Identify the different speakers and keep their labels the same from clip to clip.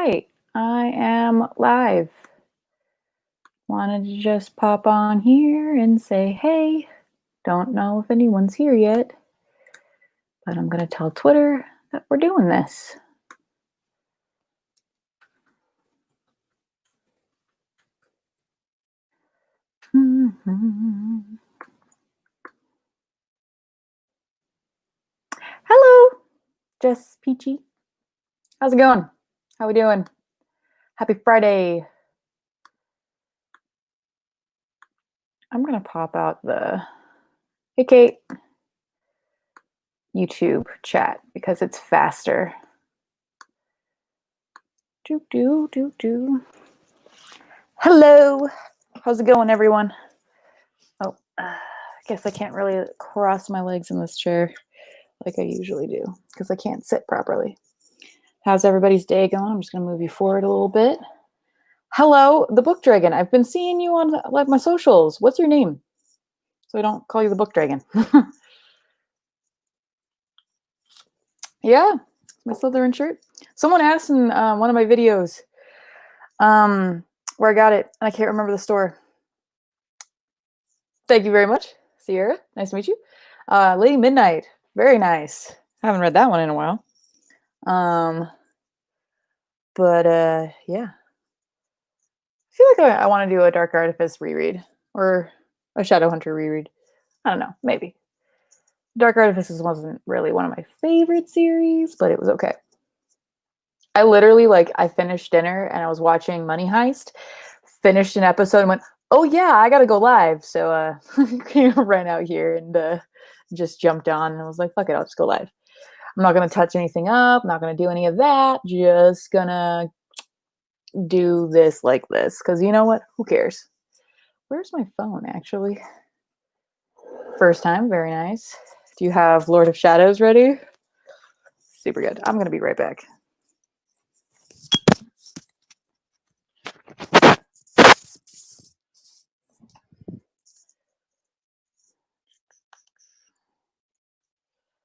Speaker 1: right, I am live. Wanted to just pop on here and say, hey, don't know if anyone's here yet, but I'm going to tell Twitter that we're doing this. Hello, Jess Peachy. How's it going? How we doing? Happy Friday. I'm going to pop out the Hey Kate YouTube chat because it's faster. Hello. How's it going, everyone? Oh, I guess I can't really cross my legs in this chair like I usually do because I can't sit properly. How's everybody's day going? I'm just going to move you forward a little bit. Hello, the Book Dragon. I've been seeing you on like my socials. What's your name? So I don't call you the Book Dragon. Yeah, my Slytherin shirt. Someone asked in one of my videos where I got it, and I can't remember the store. Thank you very much, Sierra. Nice to meet you. Lady Midnight. Very nice. I haven't read that one in a while. But yeah. I feel like I want to do a Dark Artifice reread or a Shadowhunter reread. I don't know, maybe. Dark Artifices wasn't really one of my favorite series, but it was okay. I literally, I finished dinner and I was watching Money Heist, finished an episode and went, oh yeah, I gotta go live. So ran out here and just jumped on and I was like, fuck it, I'll just go live. I'm not gonna touch anything up, not gonna do any of that, just gonna do this like this. Because you know what? Who cares? Where's my phone, actually? First time, very nice. Do you have Lord of Shadows ready? Super good. I'm gonna be right back.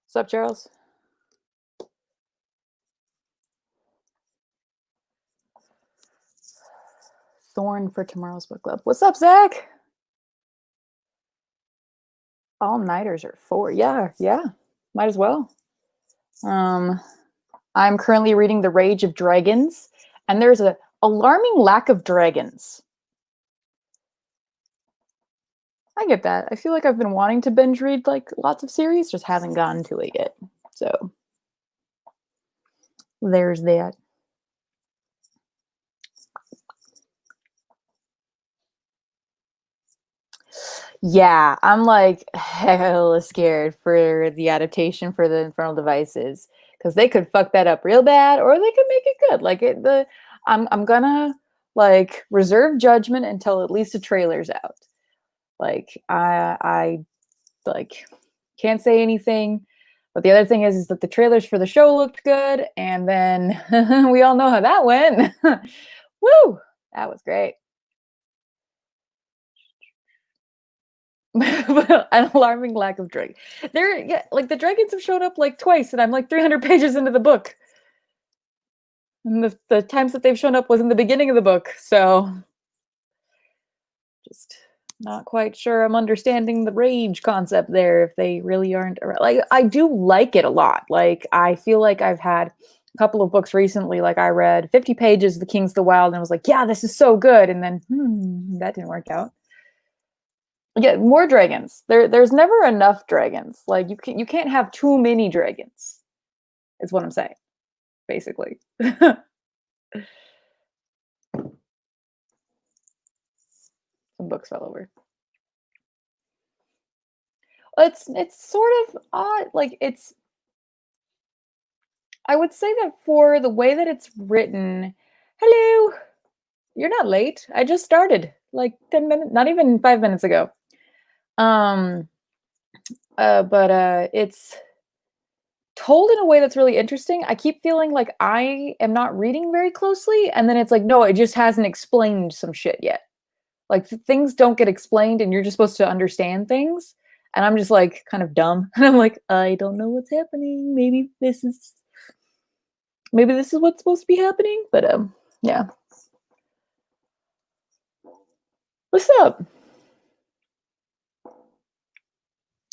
Speaker 1: What's up, Charles? Thorn for tomorrow's book club. What's up, Zach? All-nighters are 4. Yeah. Might as well. I'm currently reading The Rage of Dragons, and there's an alarming lack of dragons. I get that. I feel like I've been wanting to binge read lots of series, just haven't gotten to it yet. So there's that. Yeah, I'm hella scared for the adaptation for the Infernal Devices because they could fuck that up real bad, or they could make it good. I'm gonna reserve judgment until at least the trailer's out. I can't say anything, but the other thing is that the trailers for the show looked good, and then we all know how that went. Woo, that was great. An alarming lack of dragons. The dragons have showed up twice, and I'm 300 pages into the book. And the times that they've shown up was in the beginning of the book, so just not quite sure I'm understanding the rage concept there if they really aren't. I do like it a lot. I feel like I've had a couple of books recently, I read 50 pages of The King's the Wild and I was like, yeah, this is so good, and then that didn't work out. Yeah, more dragons. There's never enough dragons. You can't have too many dragons. Is what I'm saying, basically. Some books fell over. It's sort of odd. I would say that for the way that it's written. Hello. You're not late. I just started 10 minutes, not even 5 minutes ago. But it's told in a way that's really interesting. I keep feeling like I am not reading very closely, and then it's no, it just hasn't explained some shit yet. Things don't get explained, and you're just supposed to understand things, and I'm just kind of dumb, and I'm I don't know what's happening. Maybe this is maybe this is what's supposed to be happening, but yeah. What's up?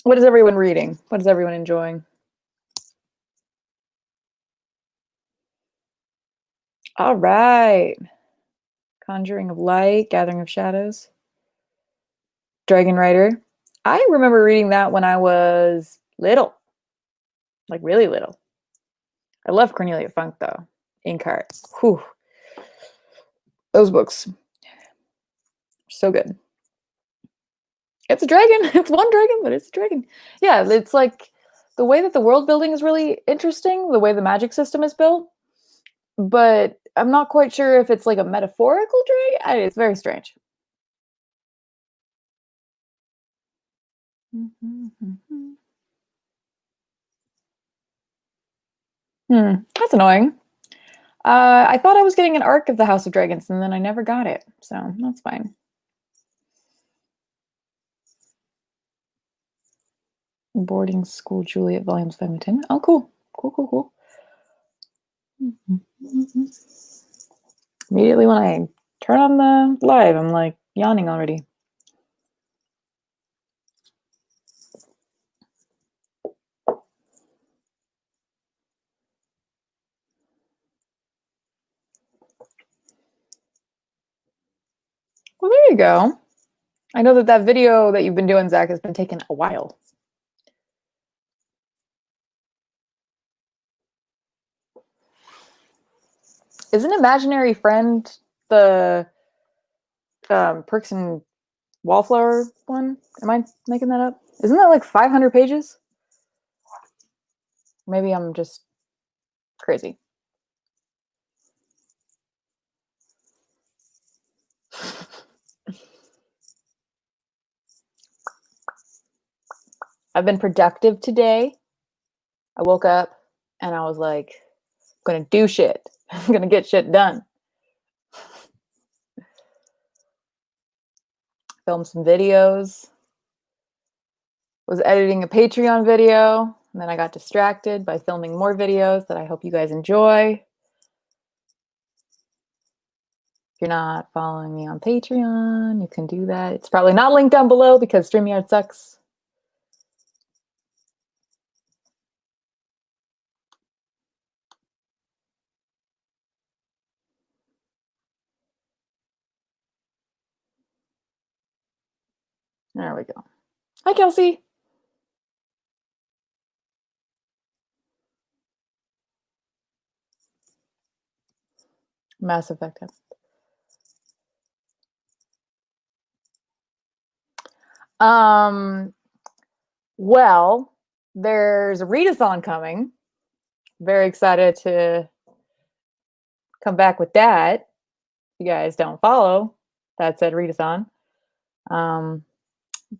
Speaker 1: What is everyone reading? What is everyone enjoying? All right. Conjuring of Light, Gathering of Shadows, Dragon Rider. I remember reading that when I was little, like really little. I love Cornelia Funk though. Inkheart. Whew. Those books. So good. It's a dragon. It's one dragon, but it's a dragon. Yeah, it's like the way that the world building is really interesting, the way the magic system is built. But I'm not quite sure if it's like a metaphorical dragon. It's very strange. That's annoying. I thought I was getting an arc of the House of Dragons, and then I never got it, so that's fine. Boarding School Juliet Volumes 5 and 10. Oh, cool. Cool. Immediately when I turn on the live, I'm like yawning already. Well, there you go. I know that video that you've been doing, Zach, has been taking a while. Isn't Imaginary Friend the Perks and Wallflower one? Am I making that up? Isn't that like 500 pages? Maybe I'm just crazy. I've been productive today. I woke up and I was like, I'm gonna do shit. I'm gonna get shit done. Film some videos. Was editing a Patreon video, and then I got distracted by filming more videos that I hope you guys enjoy. If you're not following me on Patreon, you can do that. It's probably not linked down below because StreamYard sucks. There we go. Hi, Kelsey. Mass Effect. Well, there's a readathon coming. Very excited to come back with that. If you guys don't follow, that said readathon. And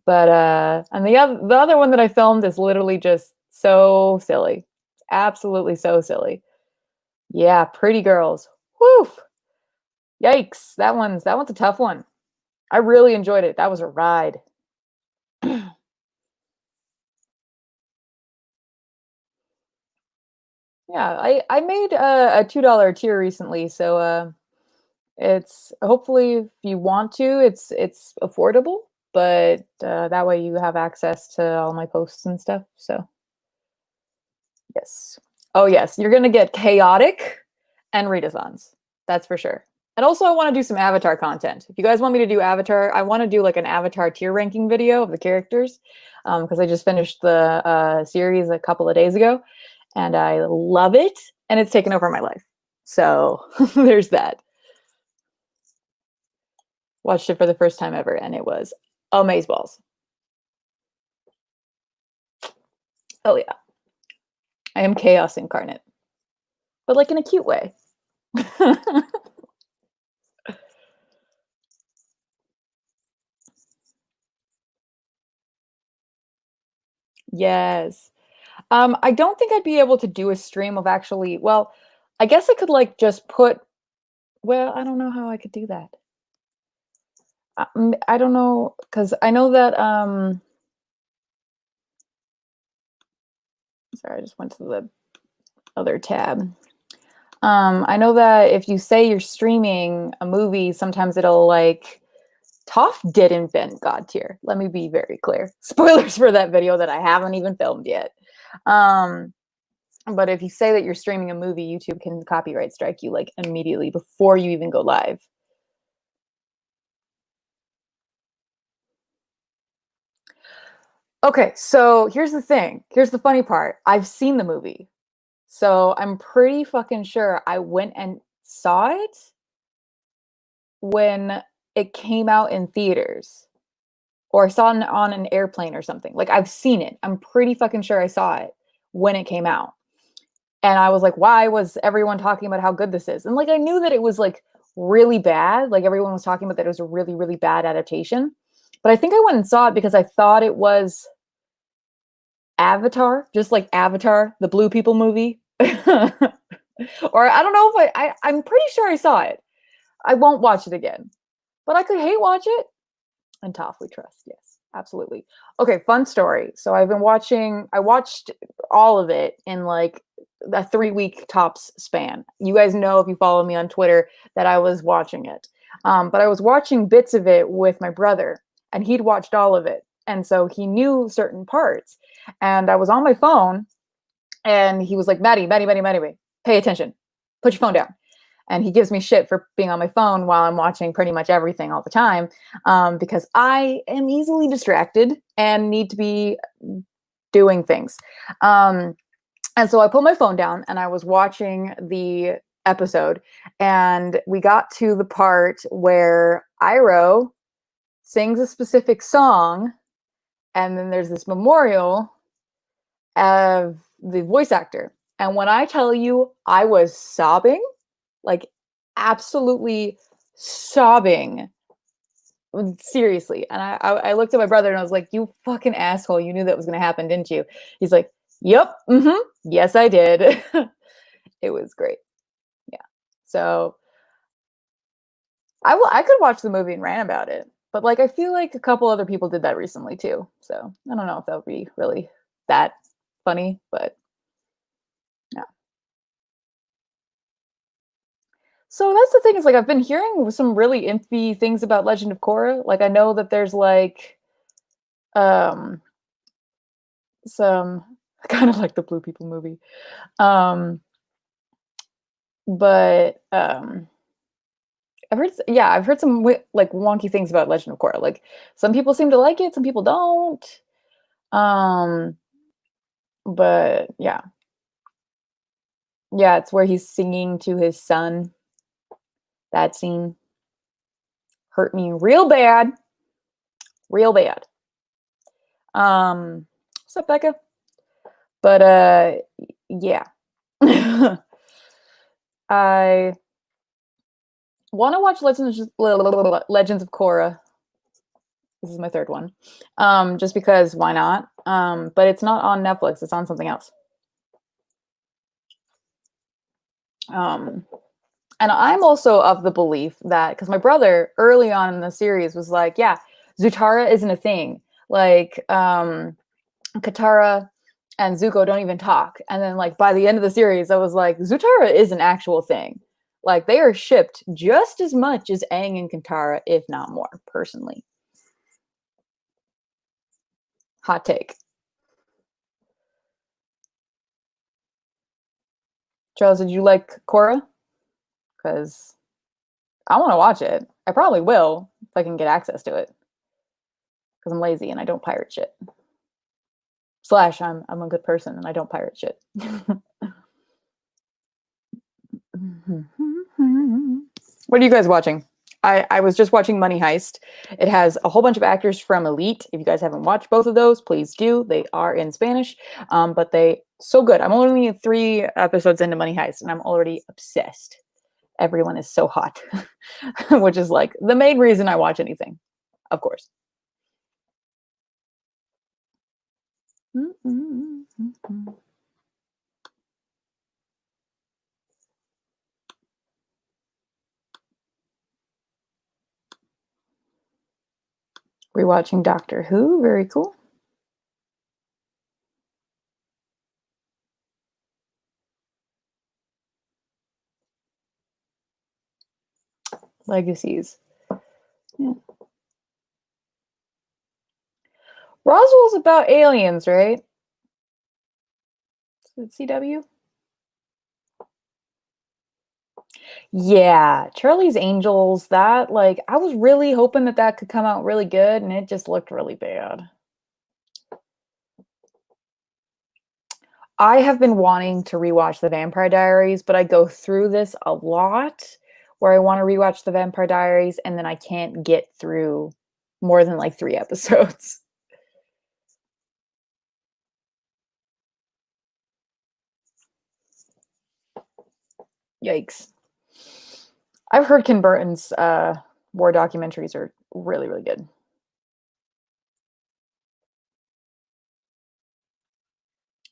Speaker 1: the other one that I filmed is literally just so silly. Absolutely so silly. Yeah, Pretty Girls. Whew. Yikes. That one's a tough one. I really enjoyed it. That was a ride. Yeah, I made a $2 tier recently, so it's hopefully if you want to, it's affordable, but that way you have access to all my posts and stuff. So yes. Oh yes, you're gonna get chaotic and readathons. That's for sure. And also I want to do some Avatar content. If you guys want me to do Avatar, I want to do like an Avatar tier ranking video of the characters, because I just finished the series a couple of days ago, and I love it, and it's taken over my life. So there's that. Watched it for the first time ever, and it was amazeballs. Oh yeah, I am chaos incarnate, but like in a cute way. Yes. I don't think I'd be able to do a stream of actually. Well, I guess I could like just put. Well, I don't know how I could do that. I don't know because I know that. Sorry, I just went to the other tab. I know that if you say you're streaming a movie, sometimes it'll like Toph did invent God tier. Let me be very clear. Spoilers for that video that I haven't even filmed yet. Um, but if you say that you're streaming a movie, YouTube can copyright strike you like immediately before you even go live. Okay, so here's the thing. Here's the funny part. I've seen the movie. So I'm pretty fucking sure I went and saw it when it came out in theaters. Or I saw it on an airplane or something. Like I've seen it. I'm pretty fucking sure I saw it when it came out. And I was like, why was everyone talking about how good this is? And like I knew that it was like really bad. Like everyone was talking about that it was a really, really bad adaptation. But I think I went and saw it because I thought it was Avatar, just like Avatar, the Blue People movie. Or I don't know if I'm pretty sure I saw it. I won't watch it again. But I could hate watch it. And Toph we trust, yes, absolutely. Okay, fun story. So I watched all of it in like a 3-week tops span. You guys know if you follow me on Twitter that I was watching it. But I was watching bits of it with my brother, and he'd watched all of it. And so he knew certain parts. And I was on my phone, and he was like, Maddie, pay attention. Put your phone down. And he gives me shit for being on my phone while I'm watching pretty much everything all the time, because I am easily distracted and need to be doing things. And so I put my phone down and I was watching the episode, and we got to the part where Iroh sings a specific song, and then there's this memorial of the voice actor. And when I tell you I was sobbing, like absolutely sobbing, seriously. And I looked at my brother and I was like, you fucking asshole, you knew that was going to happen, didn't you? He's like, yep, yes I did. It was great. Yeah. So I could watch the movie and rant about it, but like I feel like a couple other people did that recently too, so I don't know if that would be really that funny, but yeah. So that's the thing, is like I've been hearing some really iffy things about Legend of Korra. Like I know that there's like um some kind of like the Blue People movie. Um but I've heard some like wonky things about Legend of Korra. Like some people seem to like it, some people don't. Um but yeah. Yeah, it's where he's singing to his son. That scene hurt me real bad. Real bad. What's up, Becca? But yeah. I want to watch Legends of Korra. This is my third one. Just because why not? But it's not on Netflix, it's on something else. And I'm also of the belief that, because my brother early on in the series was like, yeah, Zutara isn't a thing. Like, Katara and Zuko don't even talk. And then, like, by the end of the series, I was like, Zutara is an actual thing. Like, they are shipped just as much as Aang and Katara, if not more, personally. Hot take. Charles, did you like Korra? Because I want to watch it. I probably will if I can get access to it. Because I'm lazy and I don't pirate shit. Slash, I'm a good person and I don't pirate shit. What are you guys watching? I was just watching Money Heist. It has a whole bunch of actors from Elite. If you guys haven't watched both of those, please do. They are in Spanish, but they so good. I'm only 3 episodes into Money Heist, and I'm already obsessed. Everyone is so hot, which is like the main reason I watch anything, of course. Rewatching Doctor Who, very cool. Legacies. Yeah. Roswell's about aliens, right? Is it CW? Yeah, Charlie's Angels, that like I was really hoping that that could come out really good and it just looked really bad. I have been wanting to rewatch The Vampire Diaries, but I go through this a lot where I want to rewatch The Vampire Diaries and then I can't get through more than like 3 episodes. Yikes. I've heard Ken Burton's war documentaries are really, really good.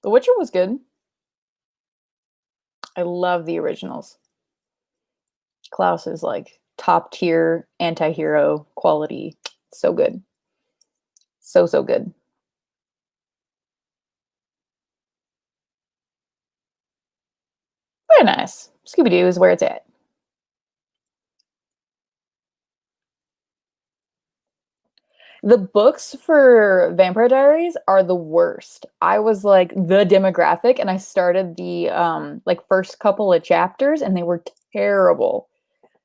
Speaker 1: The Witcher was good. I love the originals. Klaus is like top tier anti-hero quality. So good. So, so good. Very nice. Scooby-Doo is where it's at. The books for Vampire Diaries are the worst. I was like the demographic and I started the like first couple of chapters and they were terrible.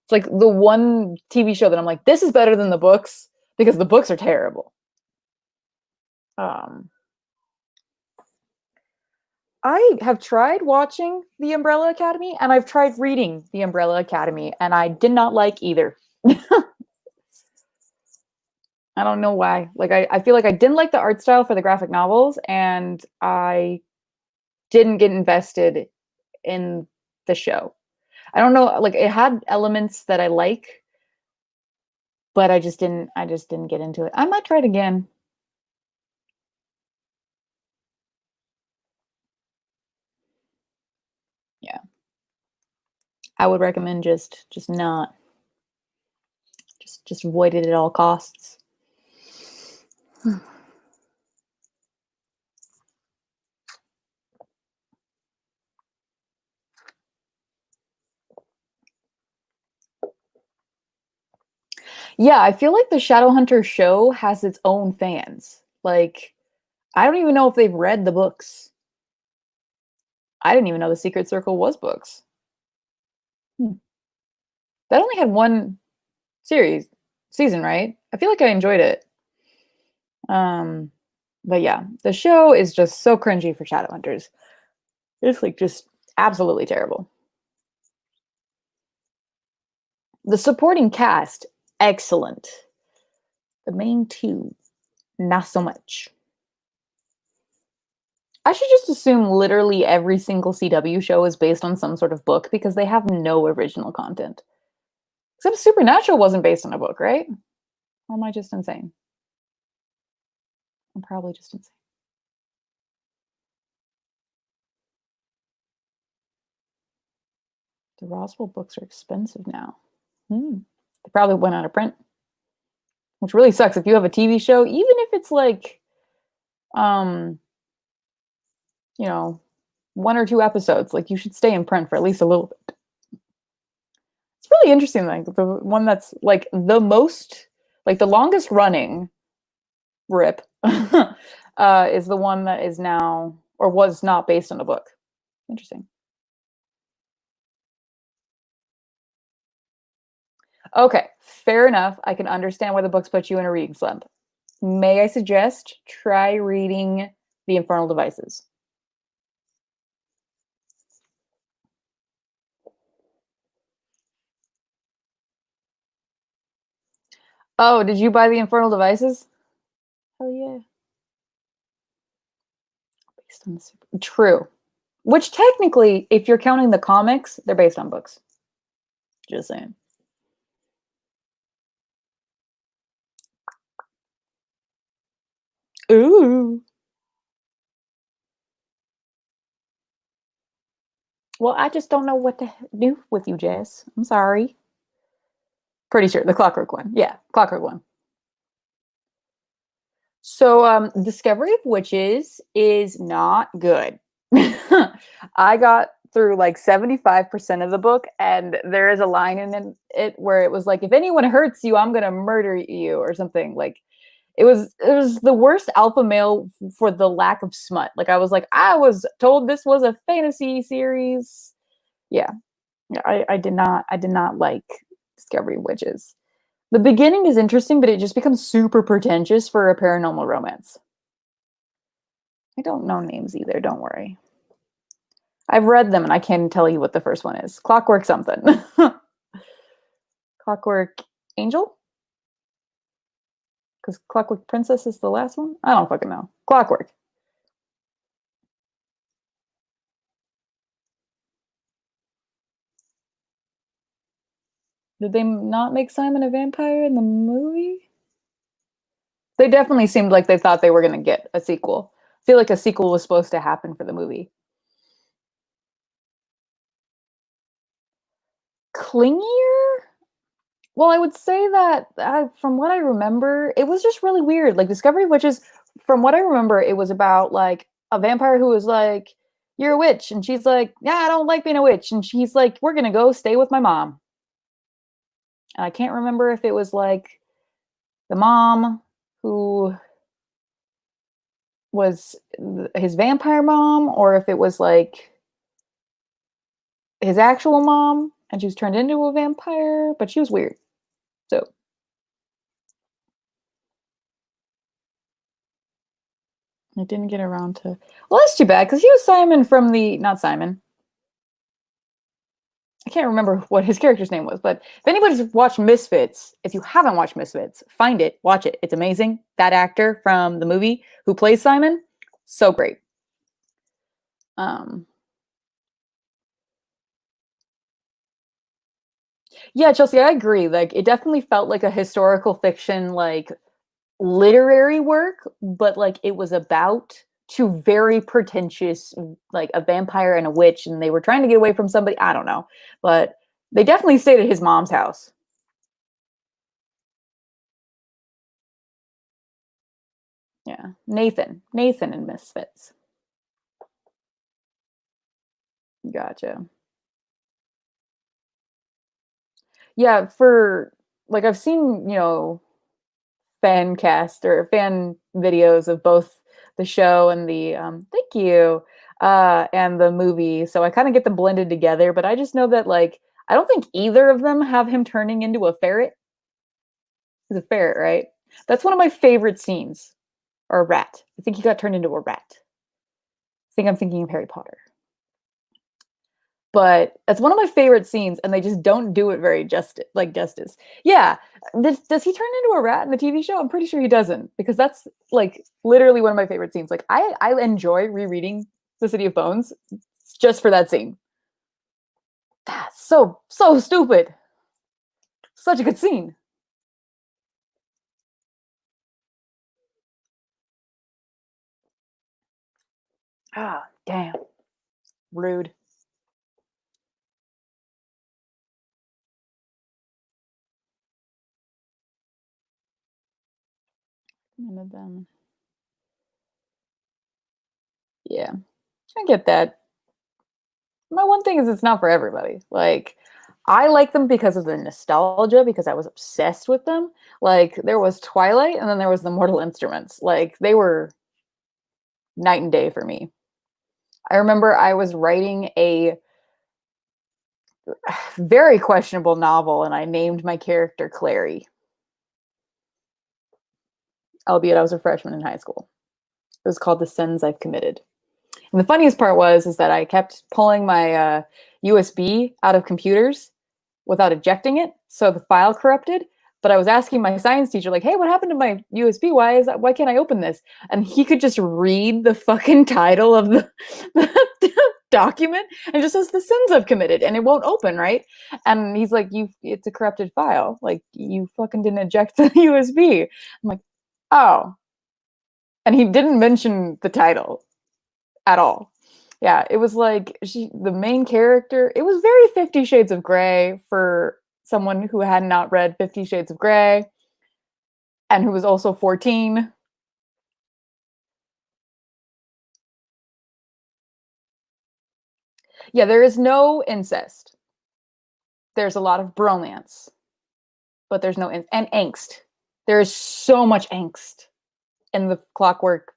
Speaker 1: It's like the one TV show that I'm like, this is better than the books because the books are terrible. Um, I have tried watching The Umbrella Academy and I've tried reading The Umbrella Academy and I did not like either. I don't know why. Like I feel like I didn't like the art style for the graphic novels and I didn't get invested in the show. I don't know, like it had elements that I like, but I just didn't get into it. I might try it again. Yeah. I would recommend just not just avoid it at all costs. Yeah, I feel like the Shadowhunter show has its own fans. Like I don't even know if they've read the books. I didn't even know the Secret Circle was books. Hmm. That only had one series season, right? I feel like I enjoyed it. Um, but yeah, the show is just so cringy for Shadowhunters. It's like just absolutely terrible. The supporting cast, excellent. The main two, not so much. I should just assume literally every single CW show is based on some sort of book because they have no original content. Except Supernatural wasn't based on a book, right? Or am I just insane? I'm probably just insane. The Roswell books are expensive now. They probably went out of print, which really sucks. If you have a TV show, even if it's like, um, you know, 1 or 2 episodes, like you should stay in print for at least a little bit. It's really interesting. Like the one that's like the most, like the longest running rip, is the one that is now or was not based on a book. Interesting. Okay, fair enough. I can understand why the books put you in a reading slump. May I suggest try reading The Infernal Devices? Oh, did you buy The Infernal Devices? Hell yeah. Based on the True. Which technically, if you're counting the comics, they're based on books. Just saying. Ooh. Well, I just don't know what to do with you, Jess. I'm sorry. Pretty sure the Clockwork one. Yeah, Clockwork one. So, Discovery of Witches is not good. I got through like 75% of the book, and there is a line in it where it was like, if anyone hurts you, I'm gonna murder you, or something. Like it was the worst alpha male for the lack of smut. Like I was told this was a fantasy series. Yeah. Yeah, I did not like Discovery Witches. The beginning is interesting, but it just becomes super pretentious for a paranormal romance. I don't know names either, don't worry. I've read them and I can't tell you what the first one is. Clockwork something. Clockwork Angel? Because Clockwork Princess is the last one? I don't fucking know. Clockwork. Did they not make Simon a vampire in the movie? They definitely seemed like they thought they were going to get a sequel. I feel like a sequel was supposed to happen for the movie. Clingier? Well, I would say that from what I remember, it was just really weird. Like Discovery Witches, from what I remember, it was about like a vampire who was like, "You're a witch," and she's like, "Yeah, I don't like being a witch," and she's like, "We're gonna go stay with my mom." And I can't remember if it was like the mom who was his vampire mom, or if it was like his actual mom, and she was turned into a vampire. But she was weird. So I didn't get around to. Well, that's too bad because he was Simon from the not Simon. I can't remember what his character's name was, but if anybody's watched Misfits, if you haven't watched Misfits, find it, watch it. It's amazing. That actor from the movie who plays Simon, so great. Um, yeah, Chelsea, I agree. Like, it definitely felt like a historical fiction, like literary work, but like it was about two very pretentious, like a vampire and a witch, and they were trying to get away from somebody. I don't know, but they definitely stayed at his mom's house. Yeah, Nathan and Misfits. Gotcha. Yeah, for like I've seen, fan cast or fan videos of both the show and the thank you and the movie. So I kind of get them blended together, but I just know that like I don't think either of them have him turning into a ferret. He's a ferret, right? That's one of my favorite scenes. Or a rat. I think he got turned into a rat. I think I'm thinking of Harry Potter. But that's one of my favorite scenes, and they just don't do it very justice. Yeah, does he turn into a rat in the TV show? I'm pretty sure he doesn't, because that's like literally one of my favorite scenes. Like I enjoy rereading The City of Bones just for that scene. That's so stupid. Such a good scene. Ah, damn, rude. And then, yeah, I get that. My one thing is it's not for everybody. Like I like them because of the nostalgia, because I was obsessed with them. Like there was Twilight and then there was the Mortal Instruments. Like they were night and day for me. I remember I was writing a very questionable novel and I named my character Clary, albeit I was a freshman in high school. It was called The Sins I've Committed. And the funniest part was is that I kept pulling my USB out of computers without ejecting it, so the file corrupted. But I was asking my science teacher, like, "Hey, what happened to my USB? Why can't I open this?" And he could just read the fucking title of the document and just says the sins I've committed, and it won't open, right? And he's like, it's a corrupted file. Like you fucking didn't eject the USB." I'm like, "Oh." And he didn't mention the title at all. Yeah, it was like the main character. It was very 50 Shades of Grey for someone who had not read 50 Shades of Grey and who was also 14. Yeah, there is no incest. There's a lot of bromance, but there's no and angst. There is so much angst in the Clockwork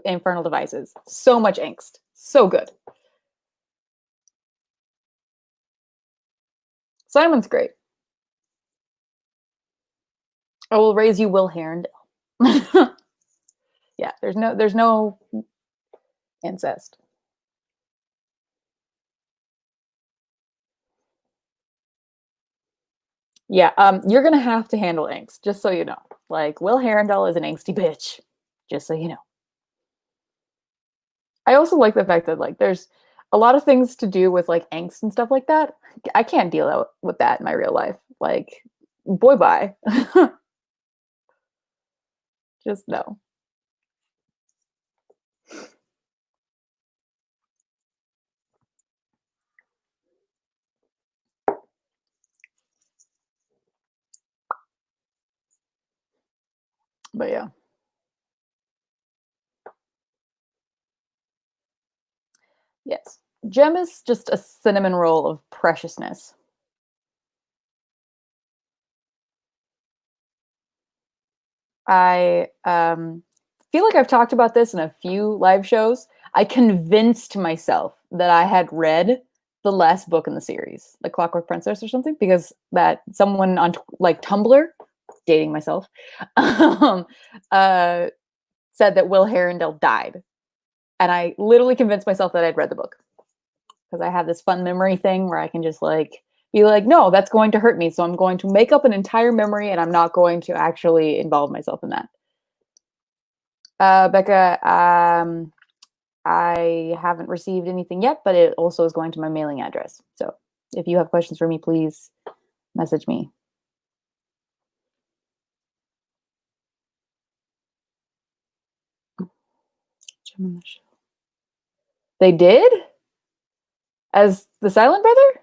Speaker 1: Infernal Devices. So much angst. So good. Simon's great. I will raise you, Will Herondale. Yeah, there's no incest. Yeah, you're gonna have to handle angst, just so you know. Like, Will Herondale is an angsty bitch, just so you know. I also like the fact that like there's a lot of things to do with like angst and stuff like that. I can't deal with that in my real life. Like, boy, bye. Just no. But yeah, yes. Gem is just a cinnamon roll of preciousness. I feel like I've talked about this in a few live shows. I convinced myself that I had read the last book in the series, like Clockwork Princess or something, because that someone on like Tumblr, dating myself, um, uh, said that Will Herondale died, and I literally convinced myself that I'd read the book because I have this fun memory thing where I can just like be like, no, that's going to hurt me, so I'm going to make up an entire memory, and I'm not going to actually involve myself in that. Becca, I haven't received anything yet, but it also is going to my mailing address. So if you have questions for me, please message me. They did? As the Silent Brother?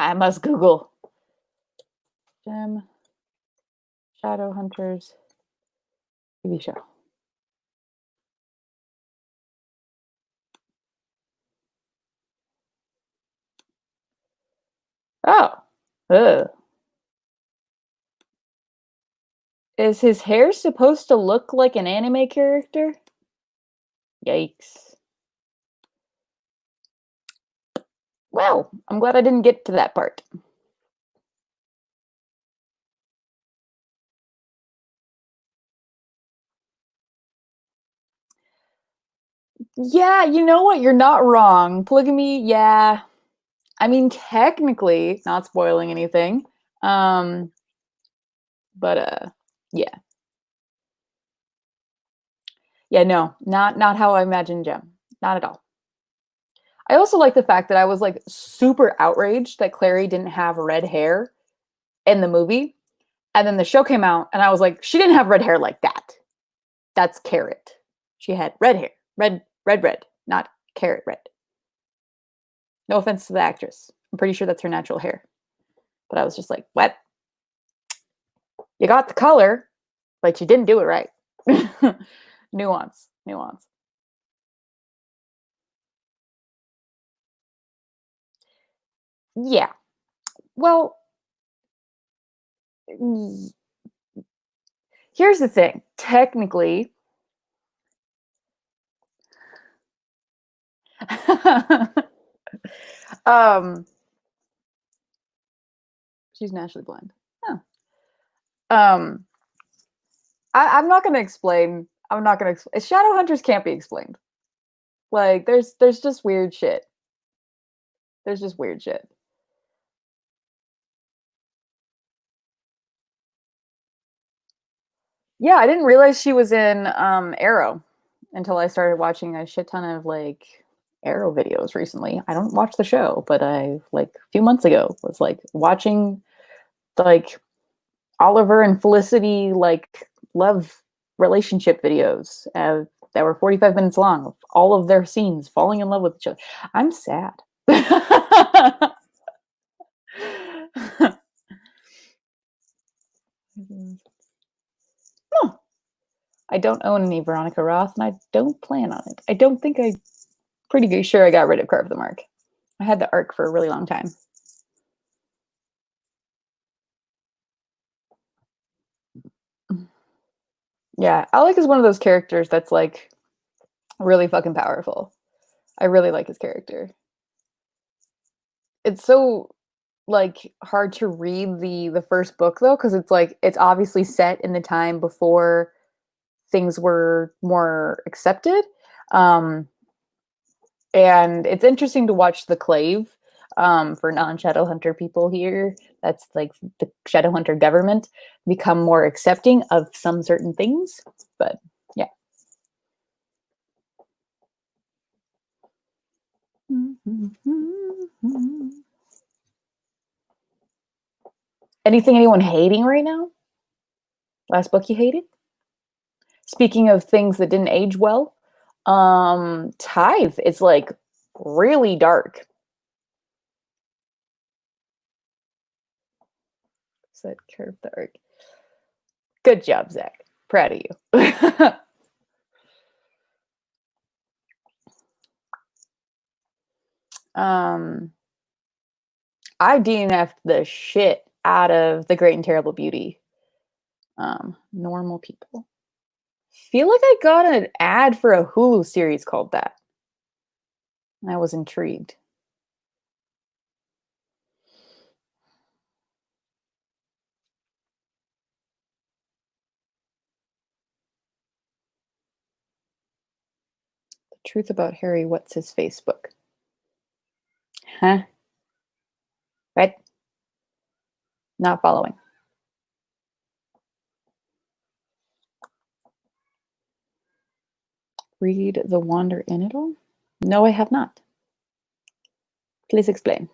Speaker 1: I must Google. Gem Shadowhunters TV show. Oh. Ugh. Is his hair supposed to look like an anime character? Yikes. Well, I'm glad I didn't get to that part. Yeah, you know what? You're not wrong. Polygamy, yeah. I mean, technically, not spoiling anything. Um, but yeah. Yeah, no, not how I imagined Gem. Not at all. I also like the fact that I was like super outraged that Clary didn't have red hair in the movie. And then the show came out and I was like, she didn't have red hair like that. That's carrot. She had red hair. Red, not carrot red. No offense to the actress. I'm pretty sure that's her natural hair. But I was just like, what? You got the color, but you didn't do it right. Nuance. Yeah. Well, here's the thing. Technically, um, she's naturally blind. Huh. Um, I'm not gonna explain. I'm not gonna. Shadow hunters can't be explained. Like, there's just weird shit. There's just weird shit. Yeah, I didn't realize she was in Arrow until I started watching a shit ton of like Arrow videos recently. I don't watch the show, but I like a few months ago was like watching like Oliver and Felicity like love relationship videos that were 45 minutes long of all of their scenes falling in love with each other. I'm sad. Oh, I don't own any Veronica Roth, and I don't plan on it. I don't think pretty sure I got rid of Carve the Mark. I had the arc for a really long time. Yeah, Alec is one of those characters that's like really fucking powerful. I really like his character. It's so like hard to read the first book though, because it's like it's obviously set in the time before things were more accepted. Um, and it's interesting to watch the Clave for non-Shadowhunter people here. That's like the Shadowhunter government become more accepting of some certain things. But yeah. Anything anyone hating right now? Last book you hated? Speaking of things that didn't age well, Tithe is like really dark. Said curve the arc. Good job, Zach. Proud of you. um, I DNF'd the shit out of The Great and Terrible Beauty. Normal people. Feel like I got an ad for a Hulu series called that. I was intrigued. The Truth About Harry, What's His Facebook? Huh? Right? Not following. Read The Wander in It All? No, I have not. Please explain.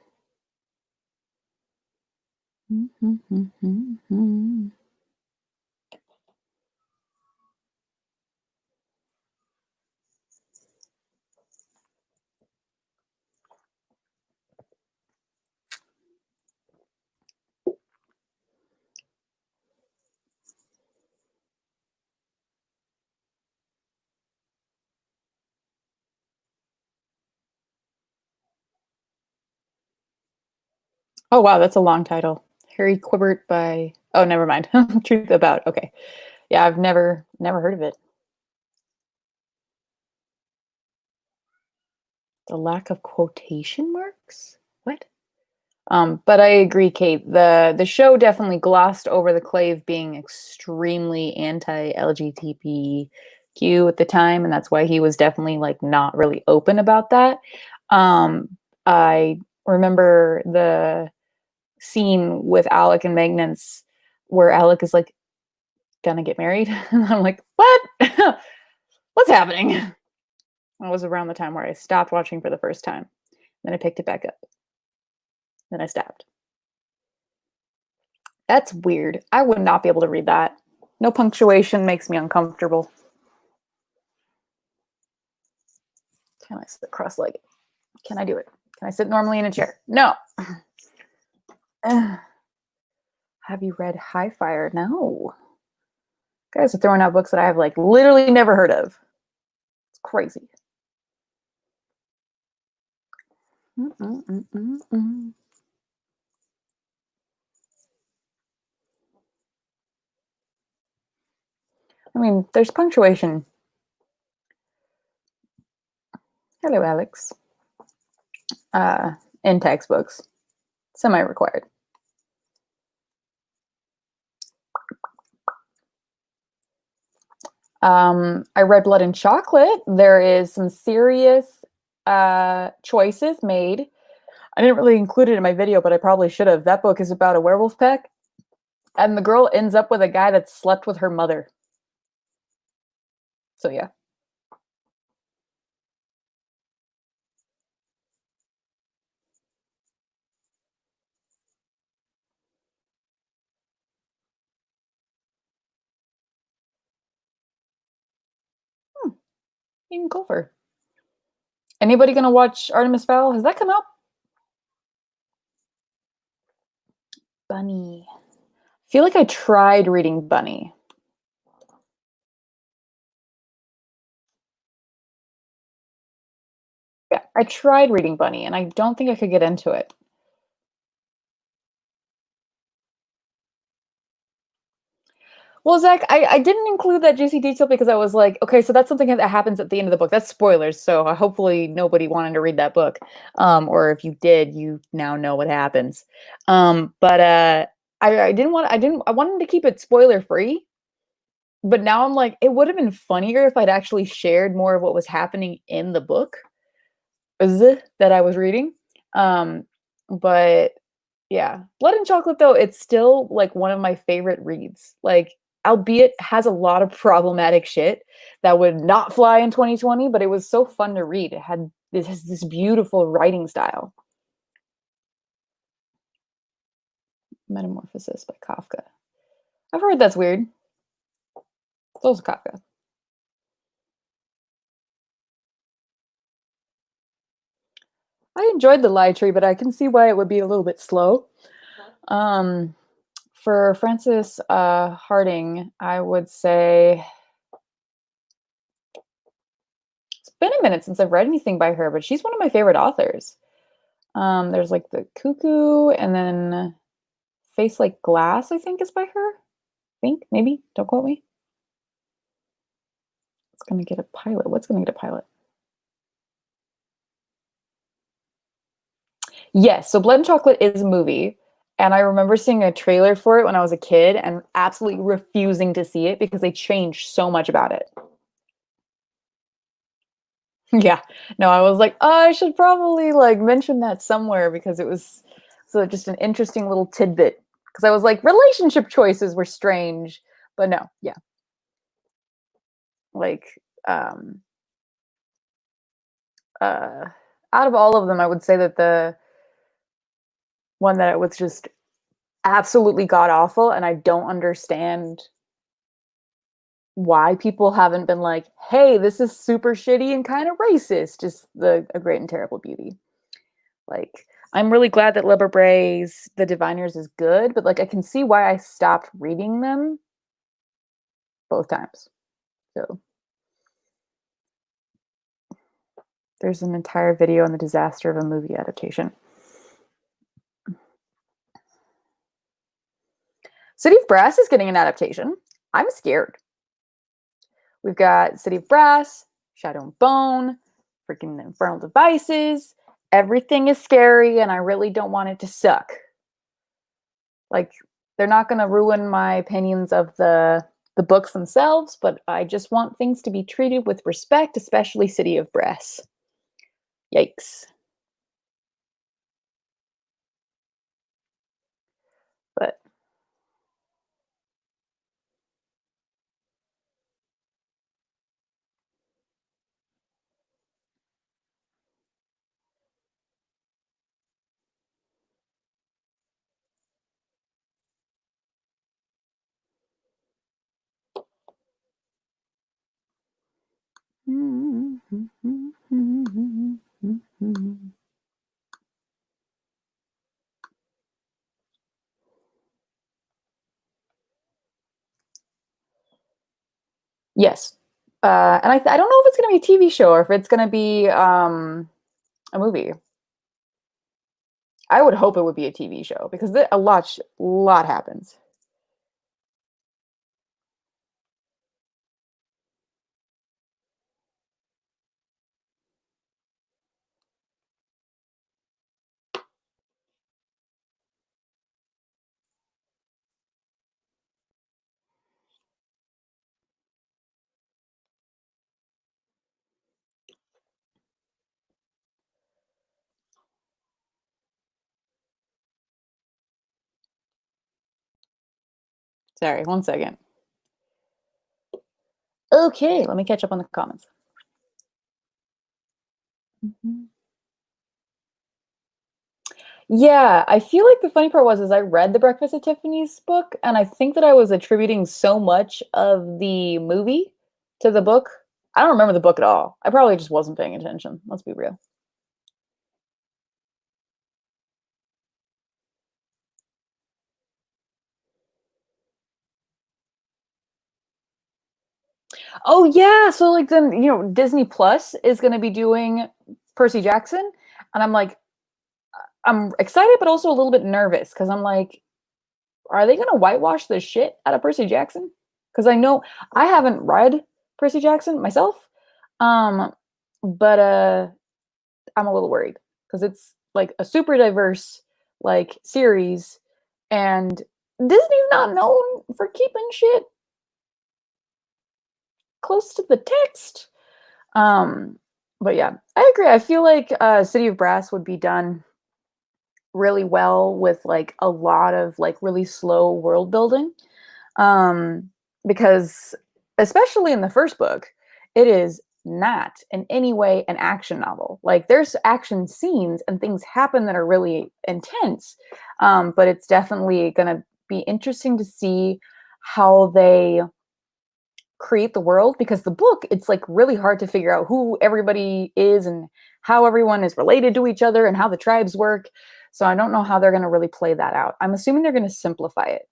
Speaker 1: Oh wow, that's a long title. Harry Quibert by oh never mind. Truth About. Okay. Yeah, I've never heard of it. The lack of quotation marks? What? But I agree, Kate. The show definitely glossed over the Clave being extremely anti-LGBTQ at the time, and that's why he was definitely like not really open about that. I remember the scene with Alec and Magnus where Alec is like gonna get married, and I'm like, what? What's happening? That was around the time where I stopped watching for the first time. Then I picked it back up. Then I stopped. That's weird. I would not be able to read that. No punctuation makes me uncomfortable. Can I sit cross-legged? Can I do it? Can I sit normally in a chair? No. Have you read High Fire? No. Guys are throwing out books that I have like literally never heard of. It's crazy. I mean, there's punctuation. Hello, Alex. In textbooks, semi-required. I read Blood and Chocolate. There is some serious choices made. I didn't really include it in my video, but I probably should have. That book is about a werewolf pack, and the girl ends up with a guy that slept with her mother. So yeah. Ian Culver. Anybody gonna watch Artemis Fowl? Has that come out? Bunny. I feel like I tried reading Bunny. I tried reading Bunny, and I don't think I could get into it. Well, Zach, I didn't include that juicy detail because I was like, okay, so that's something that happens at the end of the book. That's spoilers, so hopefully nobody wanted to read that book, or if you did, you now know what happens. But I didn't want, I wanted to keep it spoiler free, but now I'm like, it would have been funnier if I'd actually shared more of what was happening in the book that I was reading. Um, but yeah, Blood and Chocolate though, it's still like one of my favorite reads. Like, albeit has a lot of problematic shit that would not fly in 2020, but it was so fun to read. It has this beautiful writing style. Metamorphosis by Kafka. I've heard that's weird. So's Kafka. I enjoyed The Lie Tree, but I can see why it would be a little bit slow. Um, for Frances Harding, I would say it's been a minute since I've read anything by her, but she's one of my favorite authors. There's like The Cuckoo, and then Face Like Glass, I think is by her. I think, maybe, don't quote me. It's gonna get a pilot. What's gonna get a pilot? Yes, so Blood and Chocolate is a movie. And I remember seeing a trailer for it when I was a kid and absolutely refusing to see it because they changed so much about it. Yeah. No, I was like, oh, I should probably like mention that somewhere because it was so just an interesting little tidbit. Because I was like, relationship choices were strange, but no, yeah, like um, uh, out of all of them, I would say that the one that was just absolutely god awful, and I don't understand why people haven't been like, hey, this is super shitty and kind of racist. Just the A Great and Terrible Beauty. Like, I'm really glad that Libba Bray's The Diviners is good, but like I can see why I stopped reading them both times. So there's an entire video on the disaster of a movie adaptation. City of Brass is getting an adaptation. I'm scared. We've got City of Brass, Shadow and Bone, freaking Infernal Devices. Everything is scary, and I really don't want it to suck. Like, they're not going to ruin my opinions of the books themselves, but I just want things to be treated with respect, especially City of Brass. Yikes. But yes. And I don't know if it's going to be a TV show or if it's going to be a movie. I would hope it would be a TV show because a lot happens. Sorry, one second. Okay, let me catch up on the comments. Yeah, I feel like the funny part was is I read the Breakfast at Tiffany's book, and I think that I was attributing so much of the movie to the book. I don't remember the book at all. I probably just wasn't paying attention. Let's be real. Oh yeah, so like then Disney Plus is going to be doing Percy Jackson, and I'm like, I'm excited, but also a little bit nervous because I'm like, are they gonna whitewash the shit out of Percy Jackson? Because I know I haven't read Percy Jackson myself, um, but I'm a little worried because it's like a super diverse like series, and Disney's not known for keeping shit close to the text. Um, but yeah, I agree. I feel like City of Brass would be done really well with like a lot of like really slow world building. Um, because especially in the first book, it is not in any way an action novel. Like there's action scenes and things happen that are really intense. But it's definitely going to be interesting to see how they create the world, because the book, it's like really hard to figure out who everybody is and how everyone is related to each other and how the tribes work. So I don't know how they're going to really play that out. I'm assuming they're going to simplify it,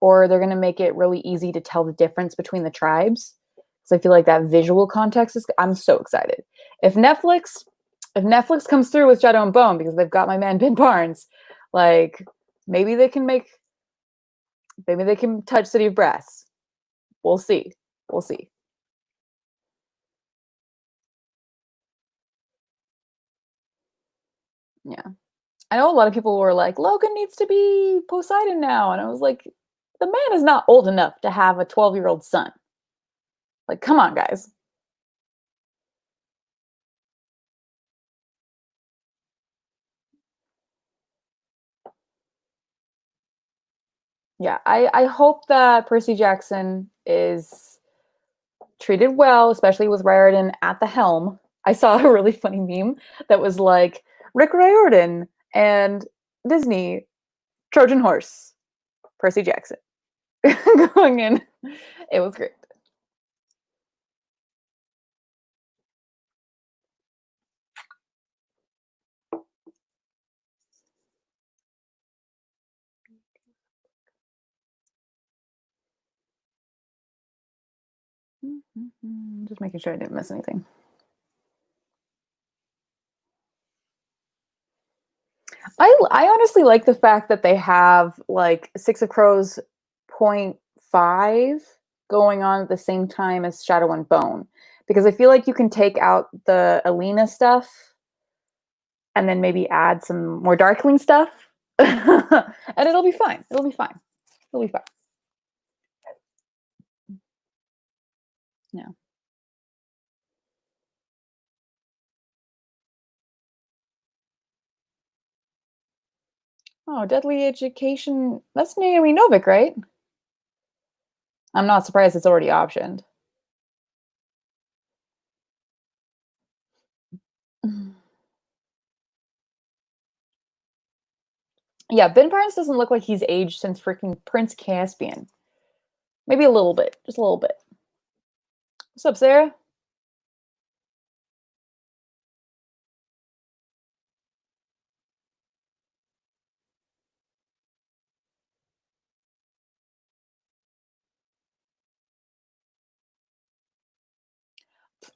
Speaker 1: or they're going to make it really easy to tell the difference between the tribes. So I feel like that visual context is, I'm so excited. If Netflix comes through with Shadow and Bone, because they've got my man Ben Barnes, like maybe they can touch City of Brass. We'll see. We'll see. Yeah. I know a lot of people were like, Logan needs to be Poseidon now. And I was like, the man is not old enough to have a 12-year-old son. Like, come on, guys. Yeah, I hope that Percy Jackson is treated well, especially with Riordan at the helm. I saw a really funny meme that was like Rick Riordan and Disney, Trojan Horse, Percy Jackson going in. It was great. Just making sure I didn't miss anything. I honestly like the fact that they have like Six of Crows point five going on at the same time as Shadow and Bone, because I feel like you can take out the Alina stuff and then maybe add some more Darkling stuff, and it'll be fine. It'll be fine. It'll be fine. Yeah. Oh, Deadly Education. That's Naomi Novik, right? I'm not surprised it's already optioned. Yeah, Ben Barnes doesn't look like he's aged since freaking Prince Caspian. Maybe a little bit, just a little bit. What's up, Sarah?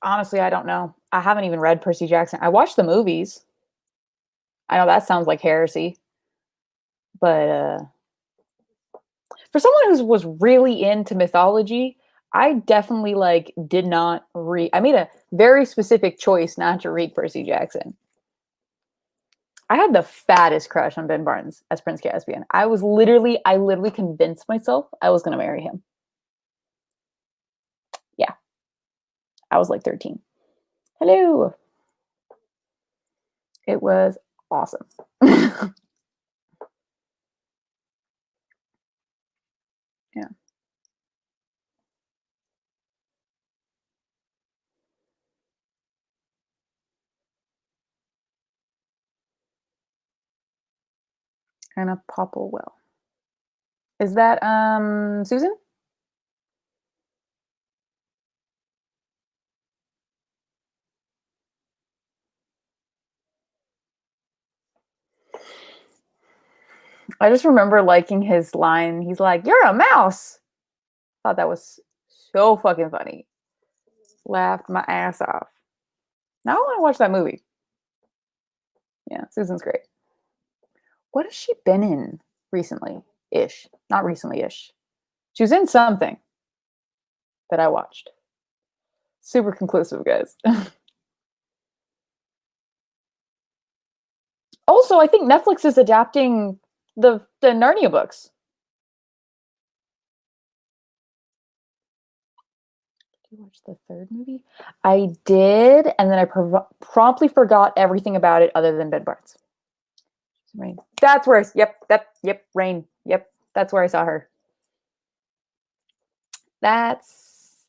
Speaker 1: Honestly, I don't know. I haven't even read Percy Jackson. I watched the movies. I know that sounds like heresy, but for someone who was really into mythology, I definitely like did not read. I made a very specific choice not to read Percy Jackson. I had the fattest crush on Ben Barnes as Prince Caspian. I literally convinced myself I was going to marry him. Yeah, I was like 13. Hello. It was awesome. Yeah. Anna Popplewell. Is that Susan? I just remember liking his line. He's like, "You're a mouse." Thought that was so fucking funny. Laughed my ass off. Now I want to watch that movie. Yeah, Susan's great. What has she been in recently? Ish. Not recently ish. She was in something that I watched. Super conclusive, guys. Also, I think Netflix is adapting the Narnia books. Did you watch the third movie? I did, and then I promptly forgot everything about it other than Ben Barnes. Rain. That's where. Yep. Rain. Yep. That's where I saw her. That's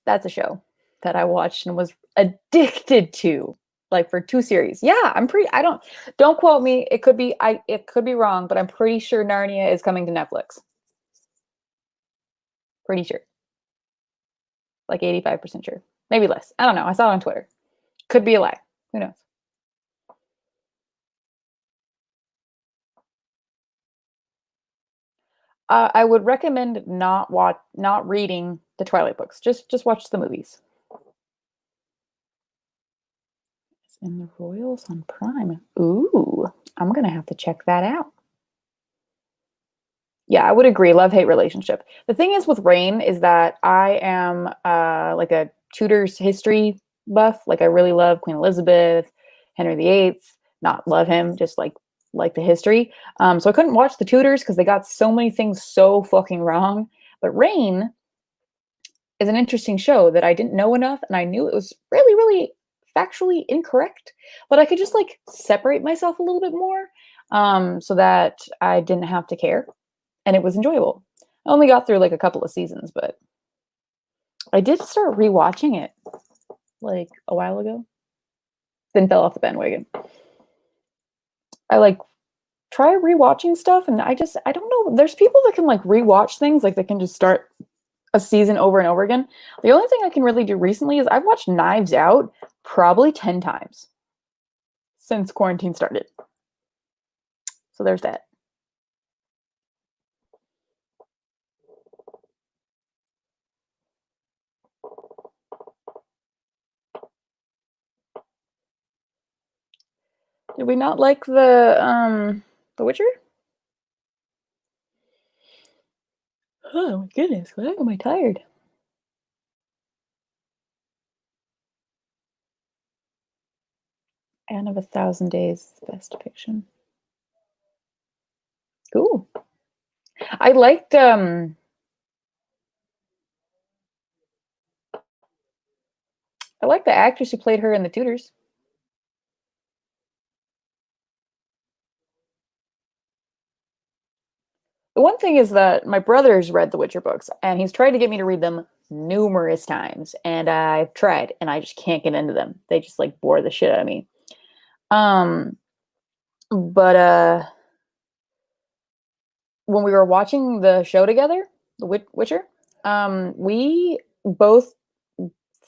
Speaker 1: a show that I watched and was addicted to, like for 2 series. Yeah, I'm pretty. I don't quote me. It could be wrong, but I'm pretty sure Narnia is coming to Netflix. Pretty sure, like 85% sure, maybe less. I don't know. I saw it on Twitter. Could be a lie. Who knows? I would recommend not reading the Twilight books. Just watch the movies. It's in the Royals on Prime. Ooh, I'm gonna have to check that out. Yeah, I would agree. Love hate relationship. The thing is with Rain is that I am like a Tudors history buff. Like I really love Queen Elizabeth, Henry VIII. Not love him, just like the history. So I couldn't watch the Tudors because they got so many things so fucking wrong. But Rain is an interesting show that I didn't know enough, and I knew it was really, really factually incorrect. But I could just like separate myself a little bit more, so that I didn't have to care, and it was enjoyable. I only got through like a couple of seasons, but I did start rewatching it like a while ago. Then fell off the bandwagon. I like try rewatching stuff, and I don't know. There's people that can like rewatch things, like they can just start a season over and over again. The only thing I can really do recently is I've watched Knives Out probably 10 times since quarantine started. So there's that. Did we not like The Witcher? Oh my goodness, why am I tired? Anne of a Thousand Days, best fiction. Cool. I liked I liked the actress who played her in The Tudors. The one thing is that my brother's read the Witcher books and he's tried to get me to read them numerous times, and I've tried and I just can't get into them. They just like bore the shit out of me. Um but when we were watching the show together, The Witcher, we both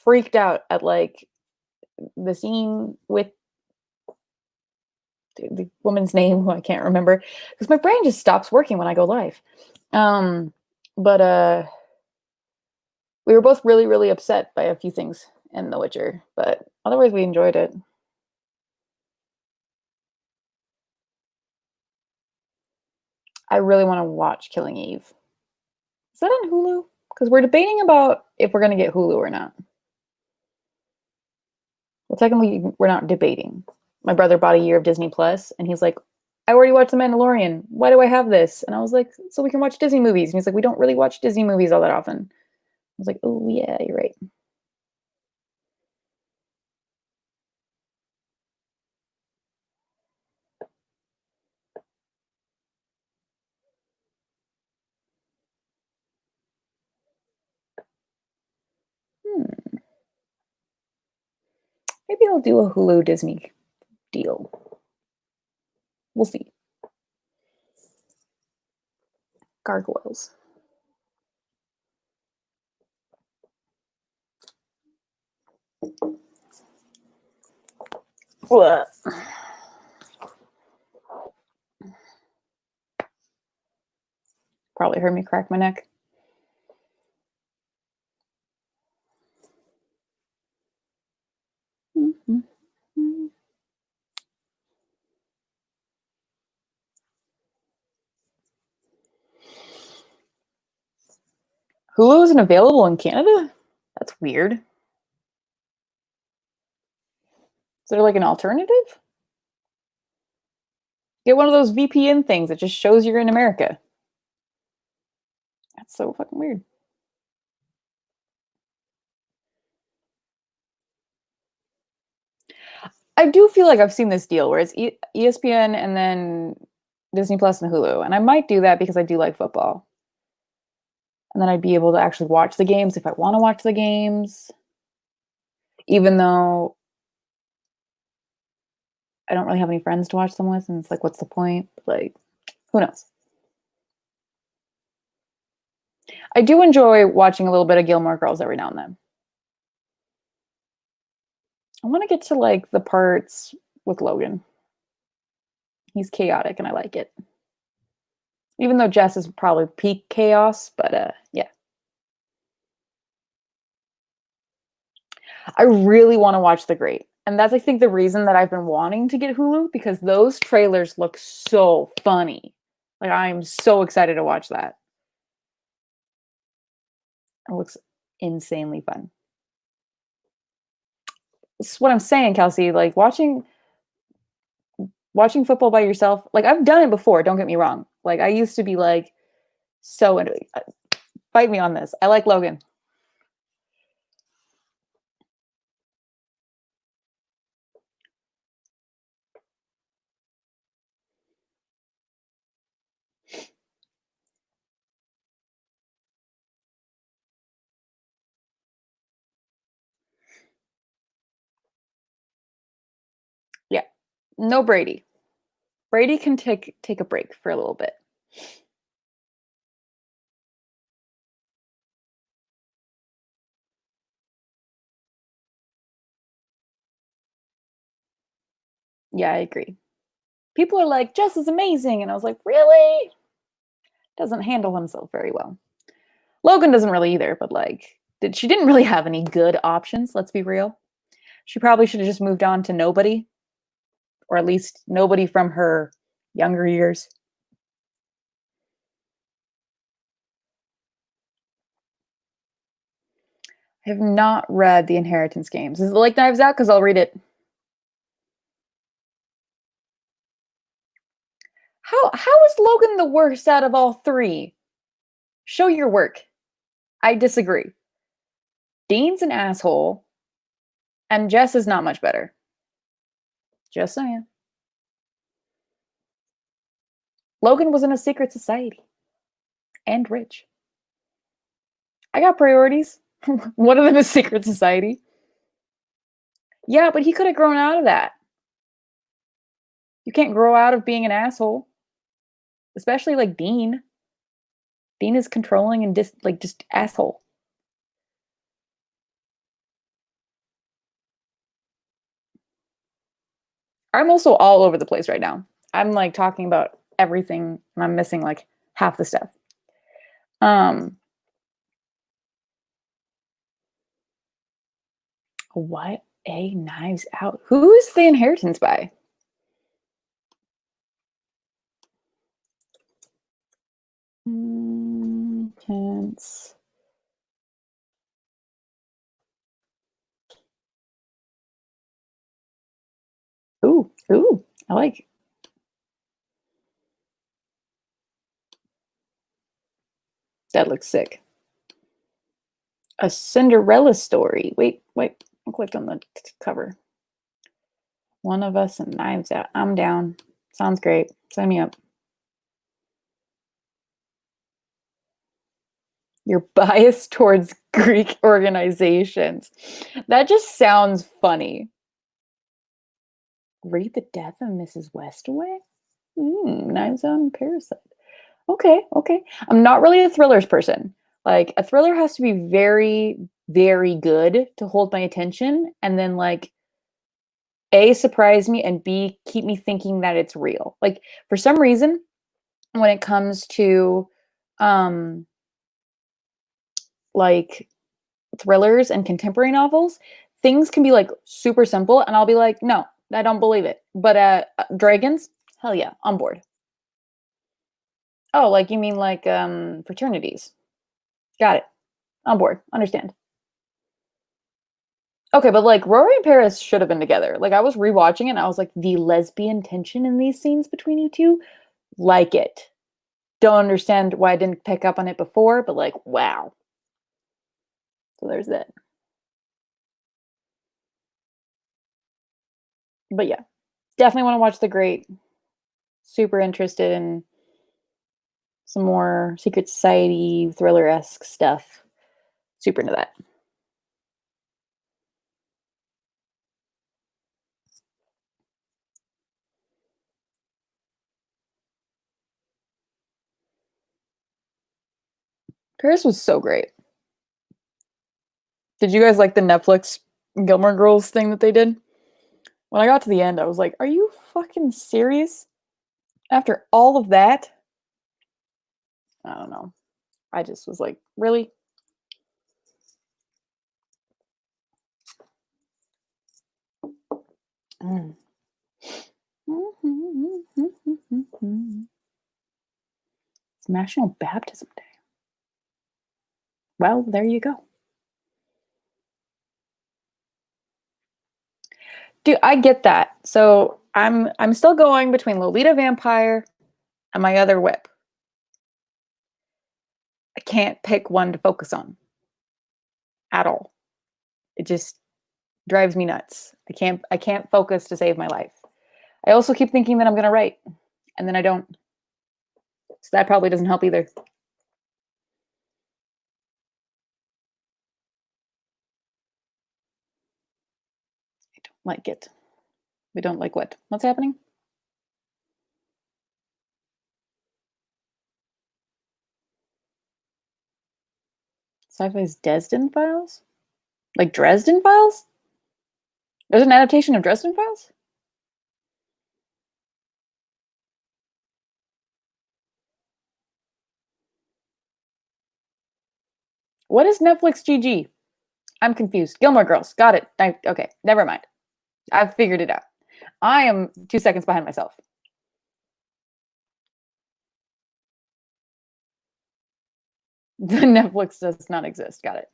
Speaker 1: freaked out at like the scene with the woman's name who I can't remember because my brain just stops working when I go live. Um, but we were both really, really upset by a few things in The Witcher, but otherwise we enjoyed it. I really want to watch Killing Eve. Is that on Hulu? Because we're debating about if we're going to get Hulu or not. Well, technically, we're not debating. My brother bought a year of Disney Plus, and he's like, I already watched The Mandalorian. Why do I have this? And I was like, so we can watch Disney movies. And he's like, we don't really watch Disney movies all that often. I was like, oh, yeah, you're right. Hmm. Maybe I'll do a Hulu Disney deal. We'll see. Gargoyles. What? Probably heard me crack my neck. Hulu isn't available in Canada? That's weird. Is there like an alternative? Get one of those VPN things that just shows you're in America. That's so fucking weird. I do feel like I've seen this deal where it's ESPN and then Disney Plus and Hulu, and I might do that because I do like football. And then I'd be able to actually watch the games if I want to watch the games, even though I don't really have any friends to watch them with, and it's like, what's the point? Like, who knows? I do enjoy watching a little bit of Gilmore Girls every now and then. I want to get to like the parts with Logan. He's chaotic and I like it. Even though Jess is probably peak chaos, but yeah. I really want to watch The Great. And that's I think the reason that I've been wanting to get Hulu, because those trailers look so funny. Like I'm so excited to watch that. It looks insanely fun. That's what I'm saying, Kelsey. Like watching football by yourself, like I've done it before, don't get me wrong. Like I used to be like so into it. Fight me on this. I like Logan. Yeah. No Brady. Brady can take a break for a little bit. Yeah, I agree. People are like, Jess is amazing. And I was like, really? Doesn't handle himself very well. Logan doesn't really either, but like, she didn't really have any good options, let's be real. She probably should have just moved on to nobody, or at least nobody from her younger years. I have not read the Inheritance Games. Is it like Knives Out? Because I'll read it. How is Logan the worst out of all three? Show your work. I disagree. Dean's an asshole, and Jess is not much better. Just saying. Logan was in a secret society and rich. I got priorities. One of them is secret society. Yeah, but he could have grown out of that. You can't grow out of being an asshole, especially like Dean. Dean is controlling and just asshole. I'm also all over the place right now. I'm like talking about everything and I'm missing like half the stuff. Um what a Knives Out. Who is the Inheritance by? Intense. Ooh, I like. That looks sick. A Cinderella story. Wait. I clicked on the cover. One of Us and Knives Out. I'm down. Sounds great. Sign me up. You're biased towards Greek organizations. That just sounds funny. Read the death of Mrs. Westaway? Knives Out and Parasite. Okay. I'm not really a thrillers person. Like a thriller has to be very, very good to hold my attention, and then like A, surprise me, and B, keep me thinking that it's real. Like for some reason, when it comes to um like thrillers and contemporary novels, things can be like super simple and I'll be like, no, I don't believe it. But dragons, hell yeah, on board. Oh, like you mean like fraternities. Got it. On board. Understand. Okay, but like Rory and Paris should have been together. Like I was rewatching it and I was like, the lesbian tension in these scenes between you two, like it. Don't understand why I didn't pick up on it before, but like, wow. So there's that. But yeah, definitely want to watch The Great. Super interested in some more Secret Society thriller esque stuff. Super into that. Paris was so great. Did you guys like the Netflix Gilmore Girls thing that they did? When I got to the end, I was like, are you fucking serious? After all of that? I don't know. I just was like, really? Mm. It's National Baptism Day. Well, there you go. Dude, I get that. So I'm still going between Lolita Vampire and my other whip. I can't pick one to focus on at all. It just drives me nuts. I can't focus to save my life. I also keep thinking that I'm gonna write, and then I don't. So that probably doesn't help either. I don't like it. We don't like what? What's happening? Sci-fi's Dresden Files? Like Dresden Files? There's an adaptation of Dresden Files? What is Netflix GG? I'm confused. Gilmore Girls. Got it. Okay, never mind. I've figured it out. I am 2 seconds behind myself. The Netflix does not exist. Got it.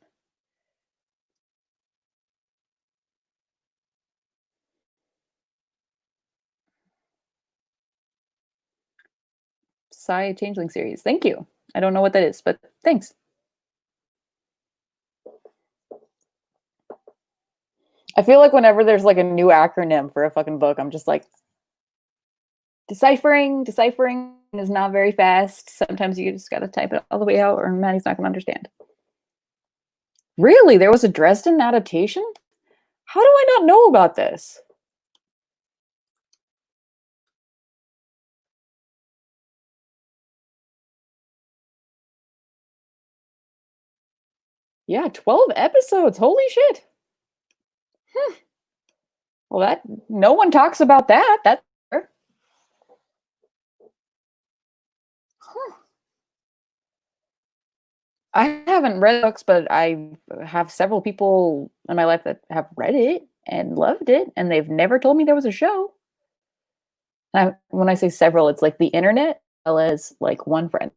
Speaker 1: Psy Changeling series. Thank you. I don't know what that is, but thanks. I feel like whenever there's like a new acronym for a fucking book, I'm just like, deciphering is not very fast. Sometimes you just gotta type it all the way out, or Maddie's not gonna understand. Really? There was a Dresden adaptation? How do I not know about this? Yeah, 12 episodes. Holy shit. Well, that no one talks about that. That's huh. I haven't read books, but I have several people in my life that have read it and loved it, and they've never told me there was a show. When I say several, it's like the internet, as well as like one friend.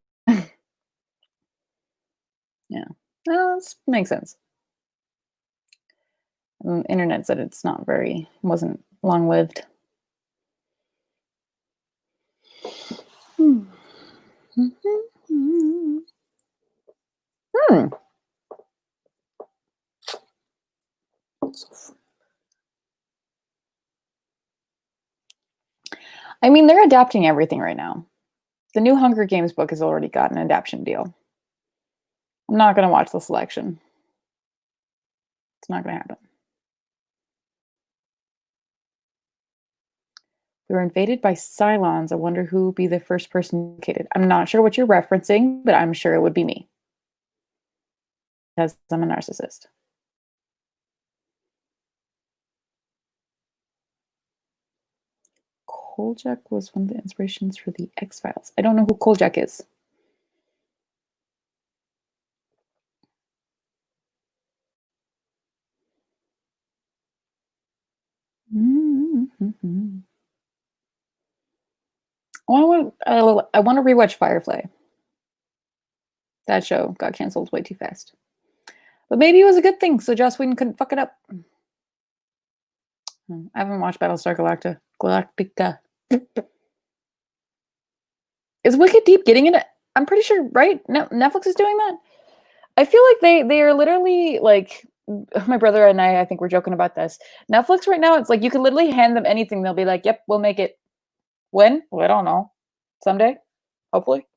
Speaker 1: Yeah, that makes sense. Internet said it's not very, wasn't long lived. Hmm. Hmm. I mean, they're adapting everything right now. The new Hunger Games book has already got an adaptation deal. I'm not going to watch the selection. It's not going to happen. We were invaded by Cylons. I wonder who would be the first person located. I'm not sure what you're referencing, but I'm sure it would be me. Because I'm a narcissist. Kolchak was one of the inspirations for the X-Files. I don't know who Kolchak is. Mm-hmm. I want to rewatch Firefly. That show got canceled way too fast. But maybe it was a good thing, so Joss Whedon couldn't fuck it up. I haven't watched Battlestar Galactica. Is Wicked Deep getting it? I'm pretty sure, right? Netflix is doing that. I feel like they are literally like my brother and I think we're joking about this. Netflix right now, it's like you can literally hand them anything. They'll be like, "Yep, we'll make it." When? Well, I don't know. Someday, hopefully.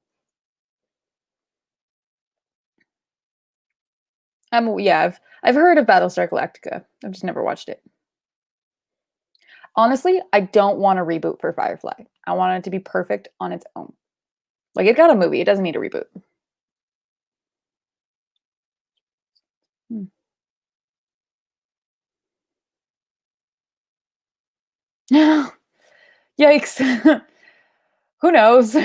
Speaker 1: Yeah, I've heard of Battlestar Galactica. I've just never watched it. Honestly, I don't want a reboot for Firefly. I want it to be perfect on its own. Like it got a movie. It doesn't need a reboot. Hmm. Yikes. Who knows?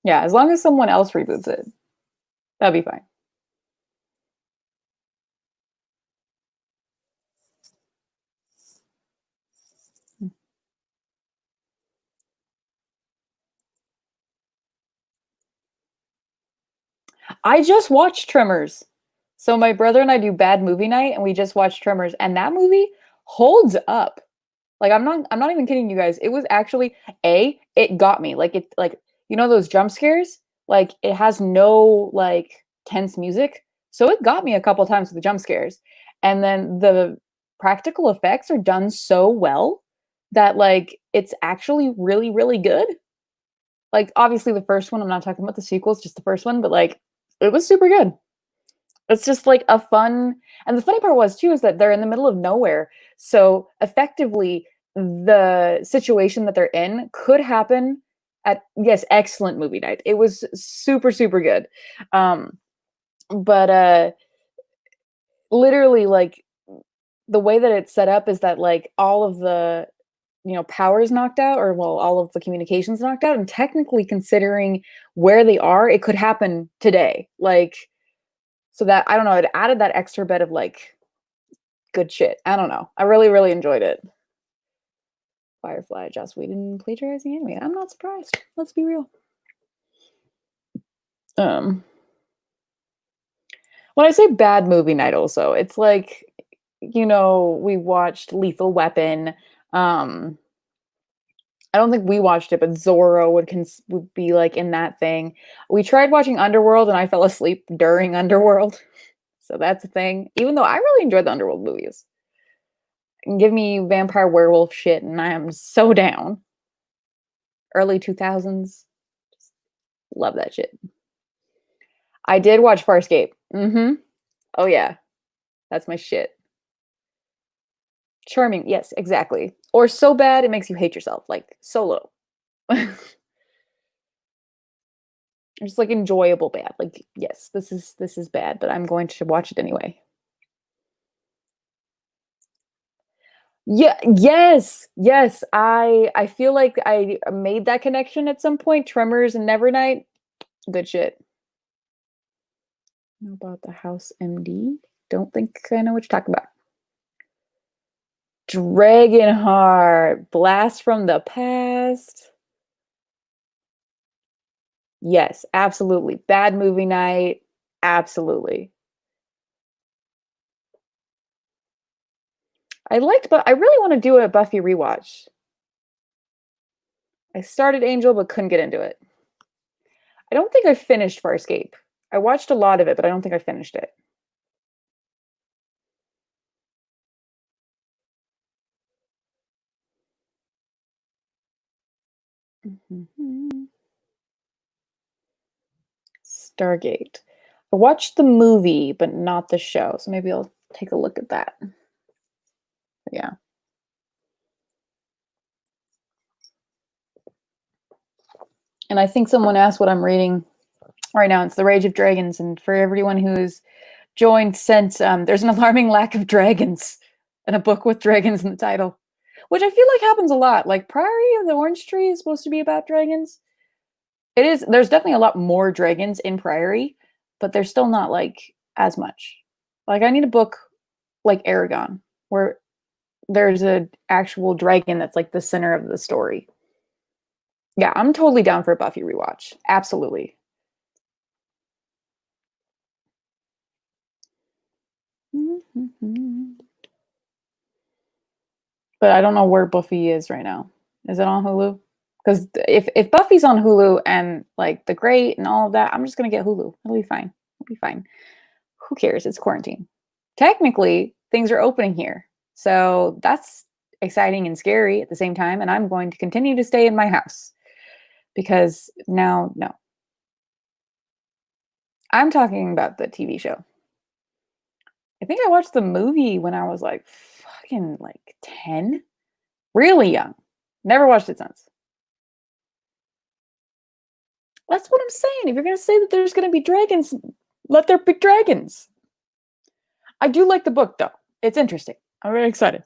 Speaker 1: Yeah, as long as someone else reboots it, that'd be fine. I just watched Tremors. So my brother and I do bad movie night and we just watched Tremors and that movie holds up. Like I'm not even kidding you guys. It was actually it got me. Like it like you know those jump scares? Like it has no like tense music. So it got me a couple times with the jump scares. And then the practical effects are done so well that like it's actually really really good. Like obviously the first one, I'm not talking about the sequels, just the first one, but like it was super good. It's just like a fun and the funny part was too is that they're in the middle of nowhere. So effectively the situation that they're in could happen at yes, excellent movie night. It was super super good. Um but literally like the way that it's set up is that like all of the power is knocked out or well all of the communications knocked out and technically considering where they are it could happen today like so that I don't know it added that extra bit of like good shit. I don't know. I really really enjoyed it. Firefly, Joss Whedon plagiarizing anime. I'm not surprised. Let's be real. um when I say bad movie night also it's like we watched Lethal Weapon. um I don't think we watched it, but Zorro would be like in that thing. We tried watching Underworld and I fell asleep during Underworld. So that's a thing. Even though I really enjoyed the Underworld movies. And give me vampire werewolf shit and I am so down. Early 2000s. Love that shit. I did watch Farscape. Mhm. Oh yeah. That's my shit. Charming. Yes, exactly. Or so bad it makes you hate yourself like Solo. Just like enjoyable bad. Like yes, this is bad, but I'm going to watch it anyway. Yeah, yes. Yes, I feel like I made that connection at some point. Tremors and Nevernight, good shit. Know about the House MD? Don't think I know what you're talking about. Dragonheart, Blast from the Past. Yes, absolutely. Bad movie night. Absolutely. I liked, but I really want to do a Buffy rewatch. I started Angel, but couldn't get into it. I don't think I finished Farscape. I watched a lot of it, but I don't think I finished it. Mhm. Stargate. I watched the movie, but not the show, so maybe I'll take a look at that. Yeah. And I think someone asked what I'm reading right now. It's The Rage of Dragons, and for everyone who's joined since, there's an alarming lack of dragons in a book with dragons in the title, which I feel like happens a lot. Like Priory of the Orange Tree is supposed to be about dragons. It is. There's definitely a lot more dragons in Priory, but there's still not like as much. Like I need a book like Aragon, where there's a actual dragon that's like the center of the story. Yeah, I'm totally down for a Buffy rewatch. Absolutely. But I don't know where Buffy is right now. Is it on Hulu? Because if Buffy's on Hulu and like The Great and all of that, I'm just gonna get Hulu. It'll be fine. It'll be fine. Who cares? It's quarantine. Technically, things are opening here, so that's exciting and scary at the same time. And I'm going to continue to stay in my house because now, no, I'm talking about the TV show. I think I watched the movie when I was like fucking like 10, really young. Never watched it since. That's what I'm saying. If you're going to say that there's going to be dragons, let there be dragons. I do like the book though. It's interesting. I'm very excited.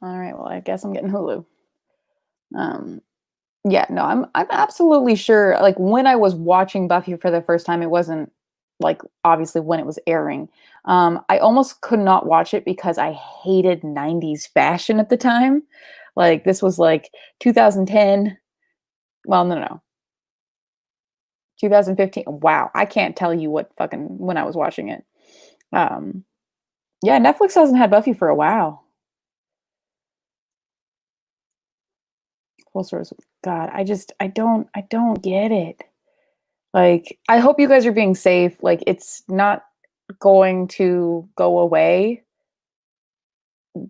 Speaker 1: All right, well, I guess I'm getting Hulu. Um, yeah, no, I'm absolutely sure. Like when I was watching Buffy for the first time, it wasn't like obviously when it was airing. I almost could not watch it because I hated 90s fashion at the time. Like this was like 2010. Well, no. 2015. Wow, I can't tell you what fucking when I was watching it. Um, yeah, Netflix hasn't had Buffy for a while. Full source. God, I don't get it. Like, I hope you guys are being safe. Like, it's not going to go away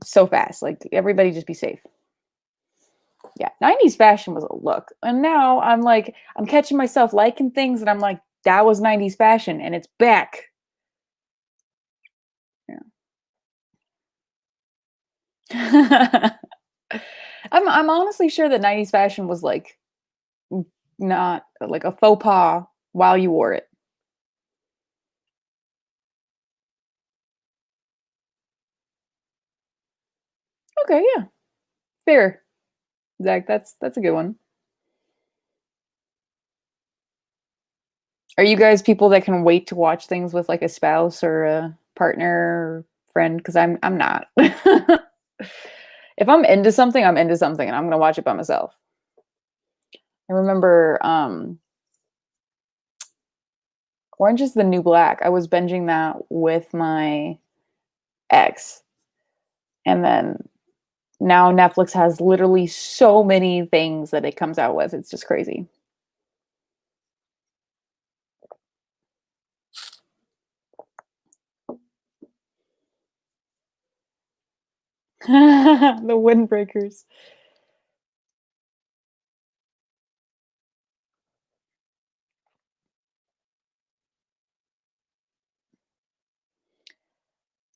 Speaker 1: so fast. Like, everybody just be safe. Yeah, 90s fashion was a look. And now I'm like, I'm catching myself liking things and I'm like, that was 90s fashion and it's back. Yeah. I'm honestly sure that 90s fashion was like not like a faux pas while you wore it. Okay, yeah. Fair. Zach, that's a good one. Are you guys people that can wait to watch things with like a spouse or a partner or friend? Because I'm not. If I'm into something, I'm into something and I'm gonna watch it by myself. I remember Orange is the New Black. I was binging that with my ex. And then now Netflix has literally so many things that it comes out with. It's just crazy. The Windbreakers.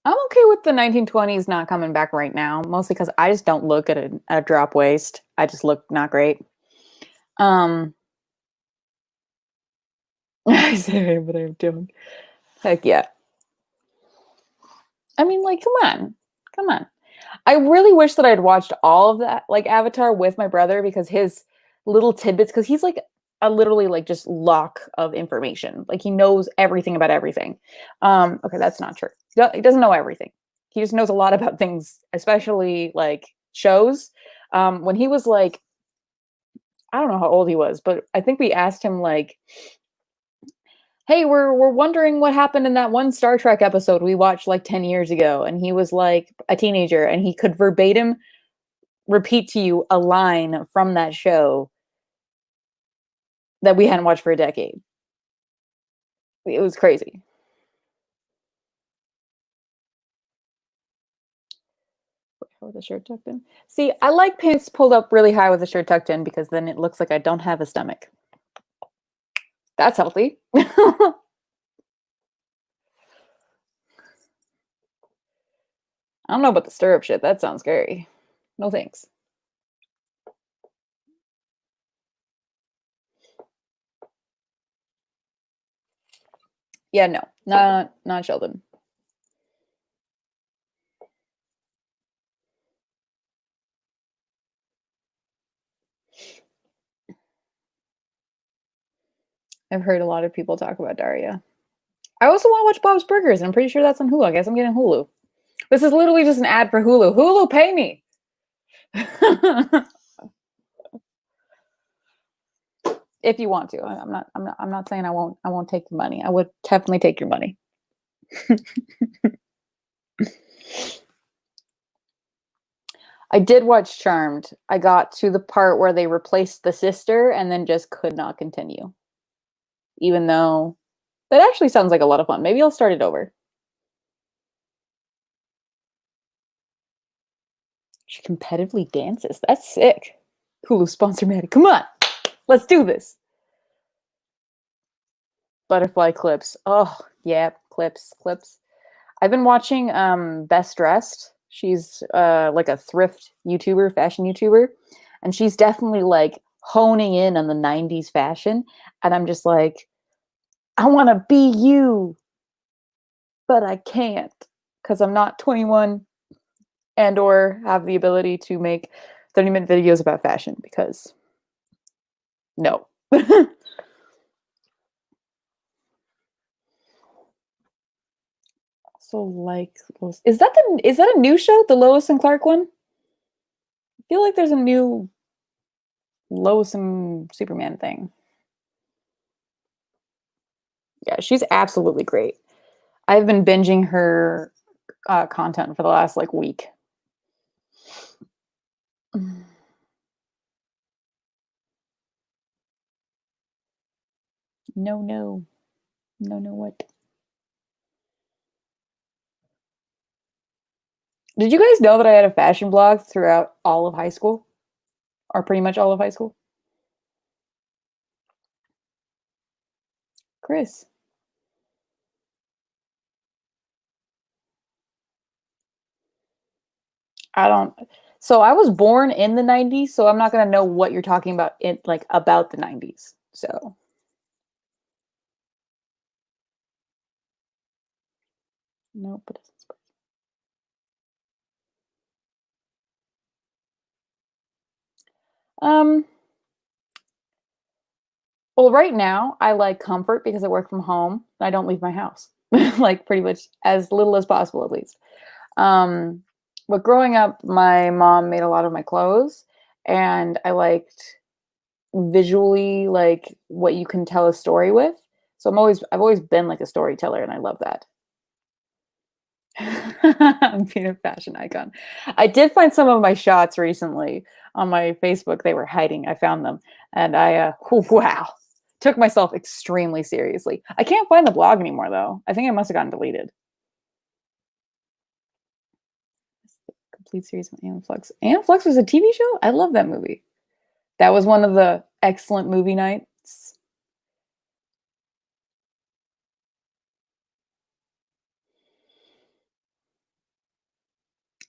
Speaker 1: I'm okay with the 1920s not coming back right now, mostly because I just don't look at a drop waist. I just look not great. Um, I say what I'm doing. Heck yeah. I mean, like, come on, come on. I really wish that I'd watched all of that, like Avatar, with my brother because his little tidbits, because he's like a literally like just lock of information. Like he knows everything about everything. Okay, that's not true. He doesn't know everything. He just knows a lot about things, especially like shows. When he was like, I don't know how old he was, but I think we asked him like, "Hey, we're wondering what happened in that one Star Trek episode we watched like 10 years ago." And he was like a teenager and he could verbatim repeat to you a line from that show that we hadn't watched for a decade. It was crazy. How with the shirt tucked in? See, I like pants pulled up really high with the shirt tucked in because then it looks like I don't have a stomach. That's healthy. I don't know about the stirrup shit. That sounds scary. No thanks. Yeah, no, not Sheldon. I've heard a lot of people talk about Daria. I also want to watch Bob's Burgers. I'm pretty sure that's on Hulu. I guess I'm getting Hulu. This is literally just an ad for Hulu. Hulu, pay me. If you want to. I'm not saying I won't take your money. I would definitely take your money. I did watch Charmed. I got to the part where they replaced the sister and then just could not continue. Even though that actually sounds like a lot of fun. Maybe I'll start it over. She competitively dances. That's sick. Hulu sponsor Maddie. Come on. Let's do this. Butterfly clips. Oh, yeah, clips. I've been watching Best Dressed. She's like a thrift YouTuber, fashion YouTuber, and she's definitely like honing in on the 90s fashion, and I'm just like, I want to be you, but I can't cuz I'm not 21 and or have the ability to make 30-minute videos about fashion because no. So like is that a new show, the Lois and Clark one? I feel like there's a new Lois and Superman thing. Yeah, she's absolutely great. I've been binging her content for the last like week. No, no, no, what? Did you guys know that I had a fashion blog throughout all of high school, or pretty much all of high school? Chris, I don't. So I was born in the '90s, so I'm not gonna know what you're talking about in like about the '90s. So nope, it doesn't. Um, well, right now I like comfort because I work from home. I don't leave my house, like pretty much as little as possible, at least. Um, but growing up, my mom made a lot of my clothes, and I liked visually like what you can tell a story with. So I've always been like a storyteller, and I love that. I'm being a fashion icon. I did find some of my shots recently on my Facebook. They were hiding. I found them, and wow, took myself extremely seriously. I can't find the blog anymore though. I think it must have gotten deleted. Complete series of Aeon Flux. Aeon Flux was a TV show? I love that movie. That was one of the excellent movie nights.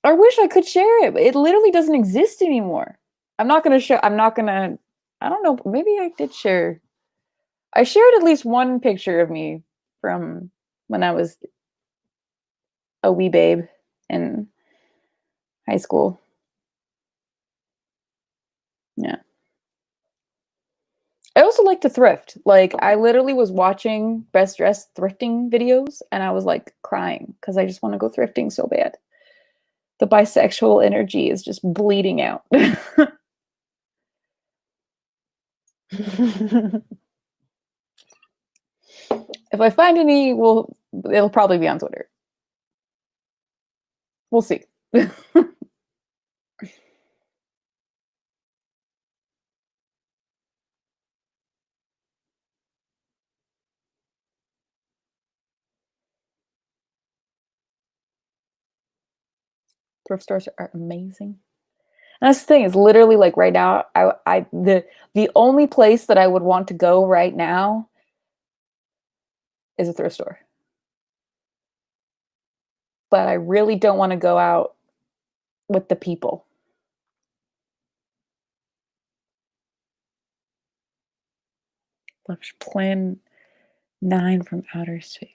Speaker 1: I wish I could share it, but it literally doesn't exist anymore. I'm not gonna I don't know, maybe I did share. I shared at least one picture of me from when I was a wee babe in high school. Yeah. I also like to thrift. Like I literally was watching best dressed thrifting videos and I was like crying because I just want to go thrifting so bad. The bisexual energy is just bleeding out. If I find any, it'll probably be on Twitter. We'll see. Thrift stores are amazing. And that's the thing, is literally like right now, the only place that I would want to go right now is a thrift store. But I really don't want to go out with the people. Let's plan 9 from outer space.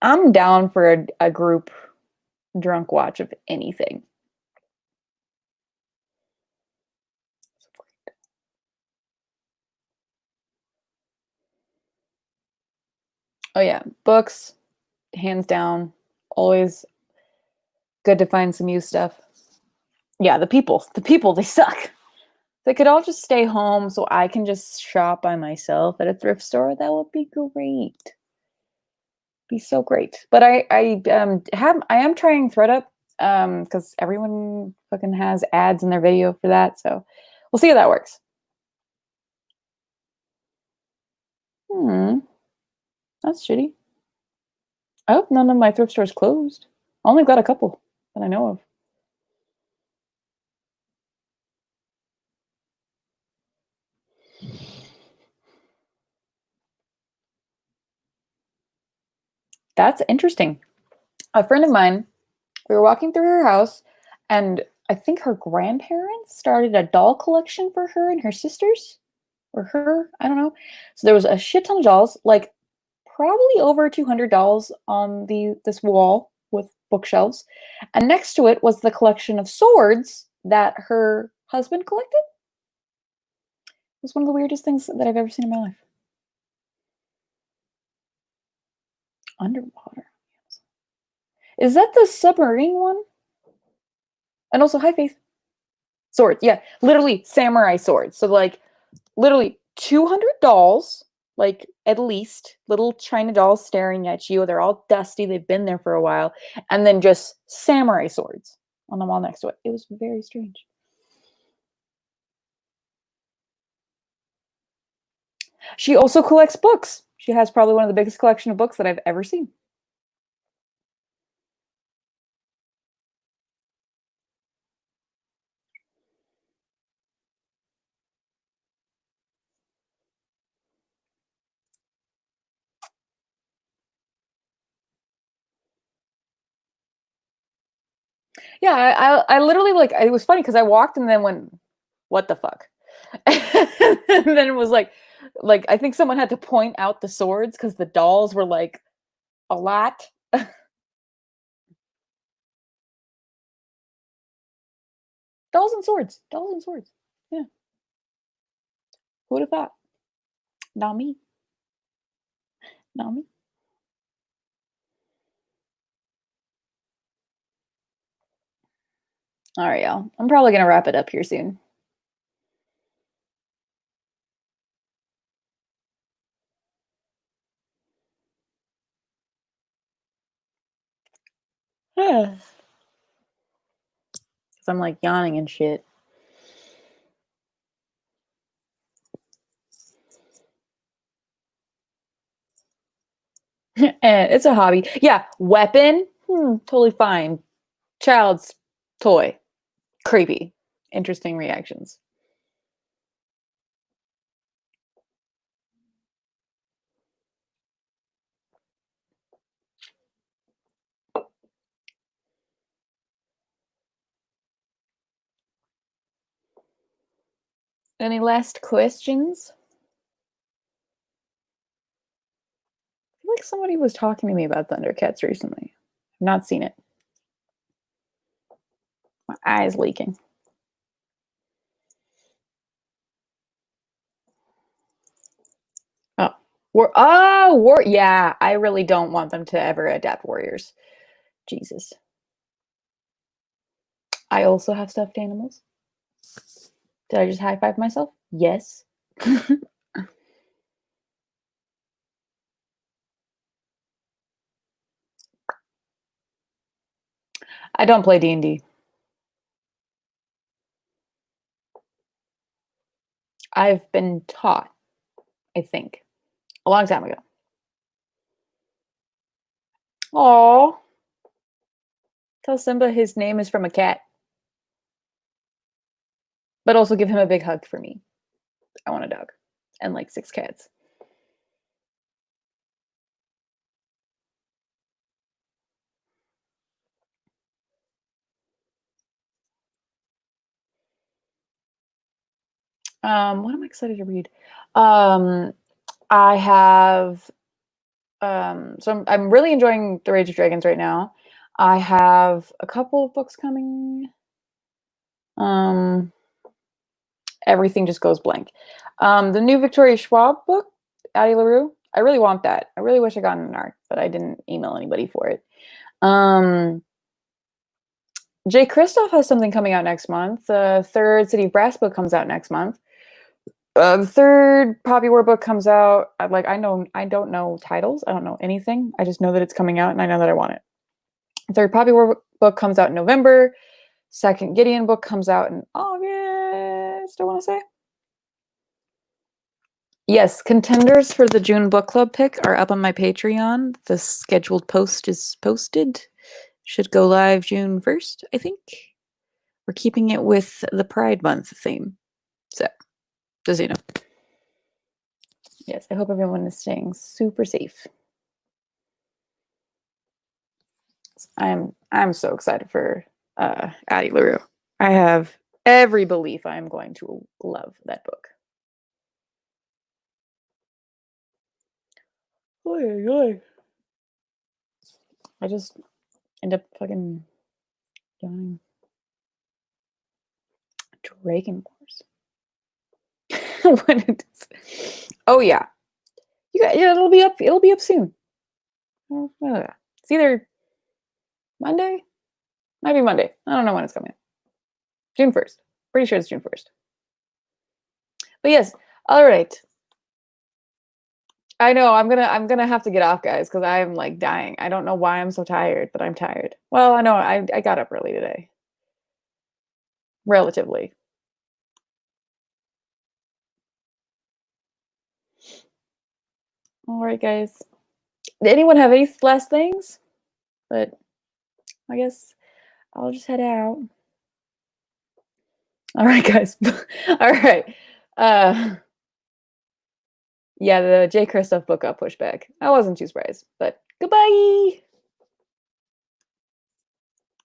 Speaker 1: I'm down for a group drunk watch of anything. Oh yeah, books, hands down. Always good to find some used stuff. Yeah, the people, they suck. They could all just stay home so I can just shop by myself at a thrift store. That would be great. Be so great. But I am trying ThreadUp because everyone fucking has ads in their video for that. So we'll see how that works. Hmm, that's shitty. I hope none of my thrift stores closed. I only got a couple that I know of. That's interesting. A friend of mine, we were walking through her house, and I think her grandparents started a doll collection for her and her sisters, or her, I don't know. So there was a shit ton of dolls, like probably over 200 dolls on the this wall with bookshelves, and next to it was the collection of swords that her husband collected. It was one of the weirdest things that I've ever seen in my life. Underwater. Is that the submarine one? And also, hi, Faith. Swords, yeah, literally samurai swords. So like, literally 200 dolls, like at least little China dolls staring at you. They're all dusty. They've been there for a while, and then just samurai swords on the wall next to it. It was very strange. She also collects books. She has probably one of the biggest collection of books that I've ever seen. Yeah, I literally like it was funny because I walked and then went, what the fuck? And then it was like I think someone had to point out the swords because the dolls were like a lot. Dolls and swords. Dolls and swords. Yeah. Who would have thought? Not me. Not me. All right, y'all. I'm probably gonna wrap it up here soon. Because I'm like yawning and shit. It's a hobby. Yeah, weapon. Totally fine. Child's toy. Creepy. Interesting reactions. Any last questions? I feel like somebody was talking to me about Thundercats recently. I've not seen it. My eye's leaking. Oh, war. Yeah, I really don't want them to ever adapt warriors. Jesus. I also have stuffed animals. Did I just high five myself? Yes. I don't play D&D. I've been taught, I think, a long time ago. Oh, tell Simba his name is from a cat, but also give him a big hug for me. I want a dog and like 6 cats. What am I excited to read? Um, I have so I'm really enjoying The Rage of Dragons right now. I have a couple of books coming. Um, everything just goes blank. The new Victoria Schwab book, Addie LaRue. I really want that. I really wish I got an ARC, but I didn't email anybody for it. Jay Kristoff has something coming out next month. The third City of Brass book comes out next month. The third Poppy War book comes out. I don't know titles. I don't know anything. I just know that it's coming out, and I know that I want it. The third Poppy War book comes out in November. Second Gideon book comes out in August, I want to say. Yes, contenders for the June book club pick are up on my Patreon. The scheduled post is posted. Should go live June 1st, I think. We're keeping it with the Pride Month theme. So, just so you know. Yes, I hope everyone is staying super safe. I'm so excited for Addie LaRue. I have every belief I'm going to love that book. Oy, oy. I just end up fucking dying. Dragon Wars. What it is. Oh yeah. Yeah, it'll be up soon. It's either Monday? Might be Monday. I don't know when it's coming. June 1st. Pretty sure it's June 1st. But yes, all right. I know I'm gonna have to get off, guys, because I'm like dying. I don't know why I'm so tired, but I'm tired. Well, I know I got up early today. Relatively. All right, guys. Did anyone have any last things? But I guess I'll just head out. All right, guys. All right. Yeah, the Jay Kristoff book got pushed back. I wasn't too surprised, but goodbye.